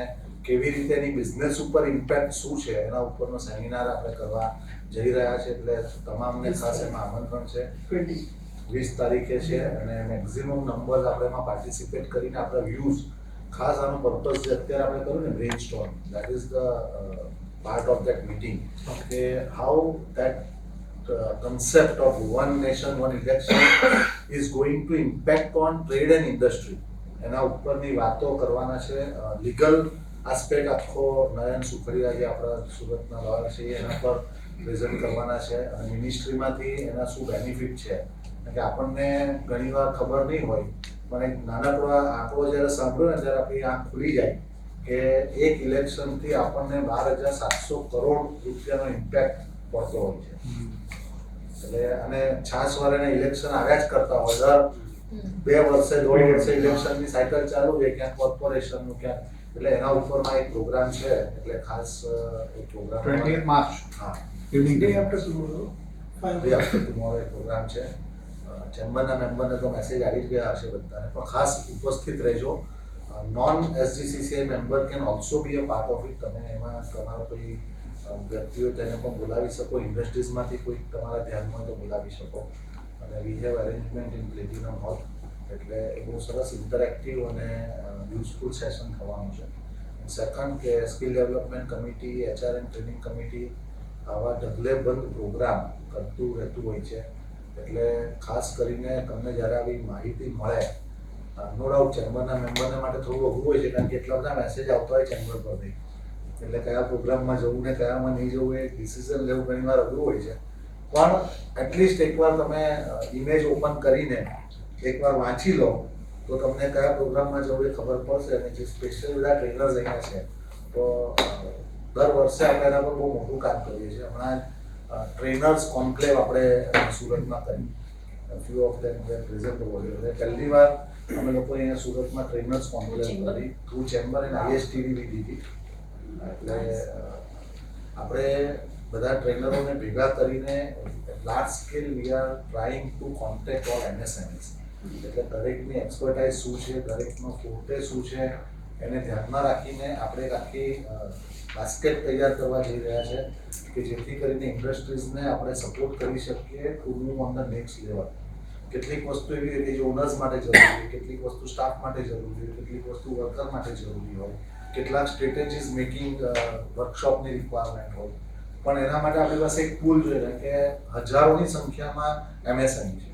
કેવી રીતે એની બિઝનેસ ઉપર ઇમ્પેક્ટ શું છે એના ઉપરનો સેમિનાર આપણે કરવા જઈ રહ્યા છે એટલે તમામને ખાસ એમાં આમંત્રણ છે 20 તારીખે છે અને મેક્સિમમ નંબર્સ આપણે એમાં પાર્ટિસિપેટ કરીને આપણા વ્યૂઝ ખાસ આનો પર્પઝ જે અત્યારે આપણે કર્યું ને brainstorm that is the part of that meeting કે how that concept of one nation one election is going to impact on trade and industry એના ઉપરની વાતો કરવાના છે લીગલ આસ્પેક્ટ આખો નયન સુખડિયા જે આપણા સુરતના લોયર છે એના પર પ્રેઝન્ટ કરવાના છે અને મિનિસ્ટ્રીમાંથી એના શું બેનિફિટ છે કે આપણને ઘણીવાર ખબર નહીં હોય પણ એક નાનકડો આંકડો જ્યારે સાંભળ્યો ને ત્યારે આપણી આંખ ખુલી જાય કે એક ઇલેક્શનથી આપણને 12,700 કરોડ રૂપિયાનો ઇમ્પેક્ટ પડતો હોય છે એટલે અને છાસવાળાને ઇલેક્શન આવ્યા જ કરતા હોય દર 2 વર્ષે 1.5 વર્ષે ઇલેક્શનની સાયકલ ચાલુ હોય ક્યાંક કોર્પોરેશનનું ક્યાંક એટલે એના ઉપરમાં એક પ્રોગ્રામ છે એટલે ખાસ એક પ્રોગ્રામ 28 માર્ચ હા evening Day after tomorrow. Day after tomorrow એક પ્રોગ્રામ છે ચેમ્બરના મેમ્બરને તો મેસેજ આવી જ ગયા હશે બધાને પણ ખાસ ઉપસ્થિત રહેજો non SGCCI member can also B a part of it તમે એમાં તમારો કોઈ વ્યક્તિઓ તેને પણ બોલાવી શકો ઇન્ડસ્ટ્રીઝમાંથી કોઈ તમારા ધ્યાનમાં હોય તો બોલાવી શકો અને we have arrangement in platinum hall એટલે એ બહુ સરસ ઇન્ટરેક્ટિવ અને યુઝફુલ સેશન થવાનું છે સેકન્ડ કે skill development committee HR and training committee આવા ઢગલેબંધ પ્રોગ્રામ કરતું રહેતું હોય છે એટલે ખાસ કરીને તમને જ્યારે આવી માહિતી મળે નો ડાઉટ ચેમ્બરના મેમ્બરને માટે થોડું અઘરું હોય છે કારણ કે એટલા બધા મેસેજ આવતા હોય ચેમ્બર પરથી એટલે કયા પ્રોગ્રામમાં જવું ને કયામાં નહીં જવું એ ડિસિઝન લેવું ઘણીવાર અઘરું હોય છે પણ એટલીસ્ટ એકવાર તમે ઇમેજ ઓપન કરીને એકવાર વાંચી લો તો તમને કયા પ્રોગ્રામમાં જવું એ ખબર પડશે અને જે સ્પેશિયલ બધા ટ્રેનર્સ અહીંયા છે તો દર વર્ષે આપણે એના પર બહુ મોટું કામ કરીએ છીએ હમણાં ટ્રેનર્સ કોન્ક્લેવ આપણે સુરતમાં કરી few of them were present over એટલે પહેલી વાર અમે લોકો અહીંયા સુરતમાં ટ્રેનર્સ કોન્ક્લેવ કરી થ્રુ ચેમ્બર એન્ડ ISTV દીધી એટલે આપણે બધા ટ્રેનરોને ભેગા કરીને large scale we are trying to contact all MSMEs એટલે દરેકની એક્સપર્ટાઇઝ શું છે દરેકનો ફોર્ટે શું છે એને ધ્યાનમાં રાખીને આપણે એક આખી બાસ્કેટ તૈયાર કરવા જઈ રહ્યા છે કે જેથી કરીને ઇન્ડસ્ટ્રીઝને આપણે સપોર્ટ કરી શકીએ to move on the next level કેટલીક વસ્તુ એવી રીતે જે ઓનર્સ માટે જરૂરી હોય કેટલીક વસ્તુ સ્ટાફ માટે જરૂરી હોય કેટલીક વસ્તુ વર્કર માટે જરૂરી હોય કેટલાક સ્ટ્રેટેજીસ મેકિંગ વર્કશોપની રિક્વાયરમેન્ટ હોય પણ એના માટે આપણી પાસે એક પુલ જોઈએ કે હજારોની સંખ્યામાં MSME છે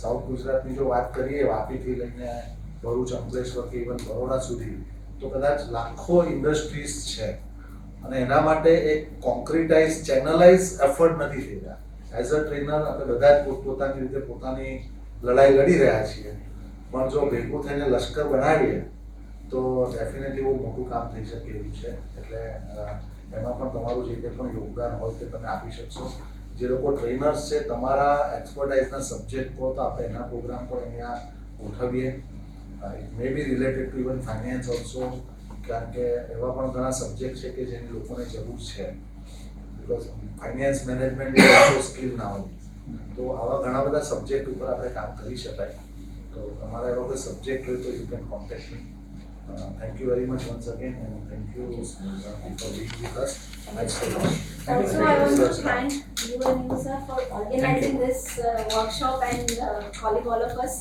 સાઉથ ગુજરાતની જો વાત કરીએ વાપીથી લઈને ભરૂચ અંકલેશ્વર કે ઇવન બરોડા સુધી તો કદાચ લાખો ઇન્ડસ્ટ્રીઝ છે અને એના માટે એક કોન્ક્રિટાઇઝ ચેનલાઇઝ એફર્ટ નથી થઈ રહ્યા. એઝ અ ટ્રેનર આપણે બધા જ પોતપોતાની રીતે પોતાની લડાઈ લડી રહ્યા છીએ, પણ જો ભેગું થઈને લશ્કર બનાવીએ તો ડેફિનેટલી બહુ મોટું કામ થઈ શકે એવું છે. એટલે એમાં પણ તમારું જે કંઈ પણ યોગદાન હોય તે તમે આપી શકશો. જે લોકો ટ્રેનર્સ છે, તમારા એક્સપર્ટાઇઝના સબ્જેક્ટ કહો તો આપણે એના પ્રોગ્રામ પણ અહીંયા ગોઠવીએ. It may be related to even finance also, કારણ કે એવા પણ ઘણા સબ્જેક્ટ છે કે જેની લોકોને જરૂર છે. Because finance management is also skill now. તો આવા ઘણા બધા સબ્જેક્ટ ઉપર આપણે કામ કરી શકાય. તો તમારા એવા કોઈ સબ્જેક્ટ હોય તો you can contact me. Thank you very much once again, and thank you for being with us. Thanks for watching. Also, I want to thank you and you, sir, for organizing this workshop and calling all of us.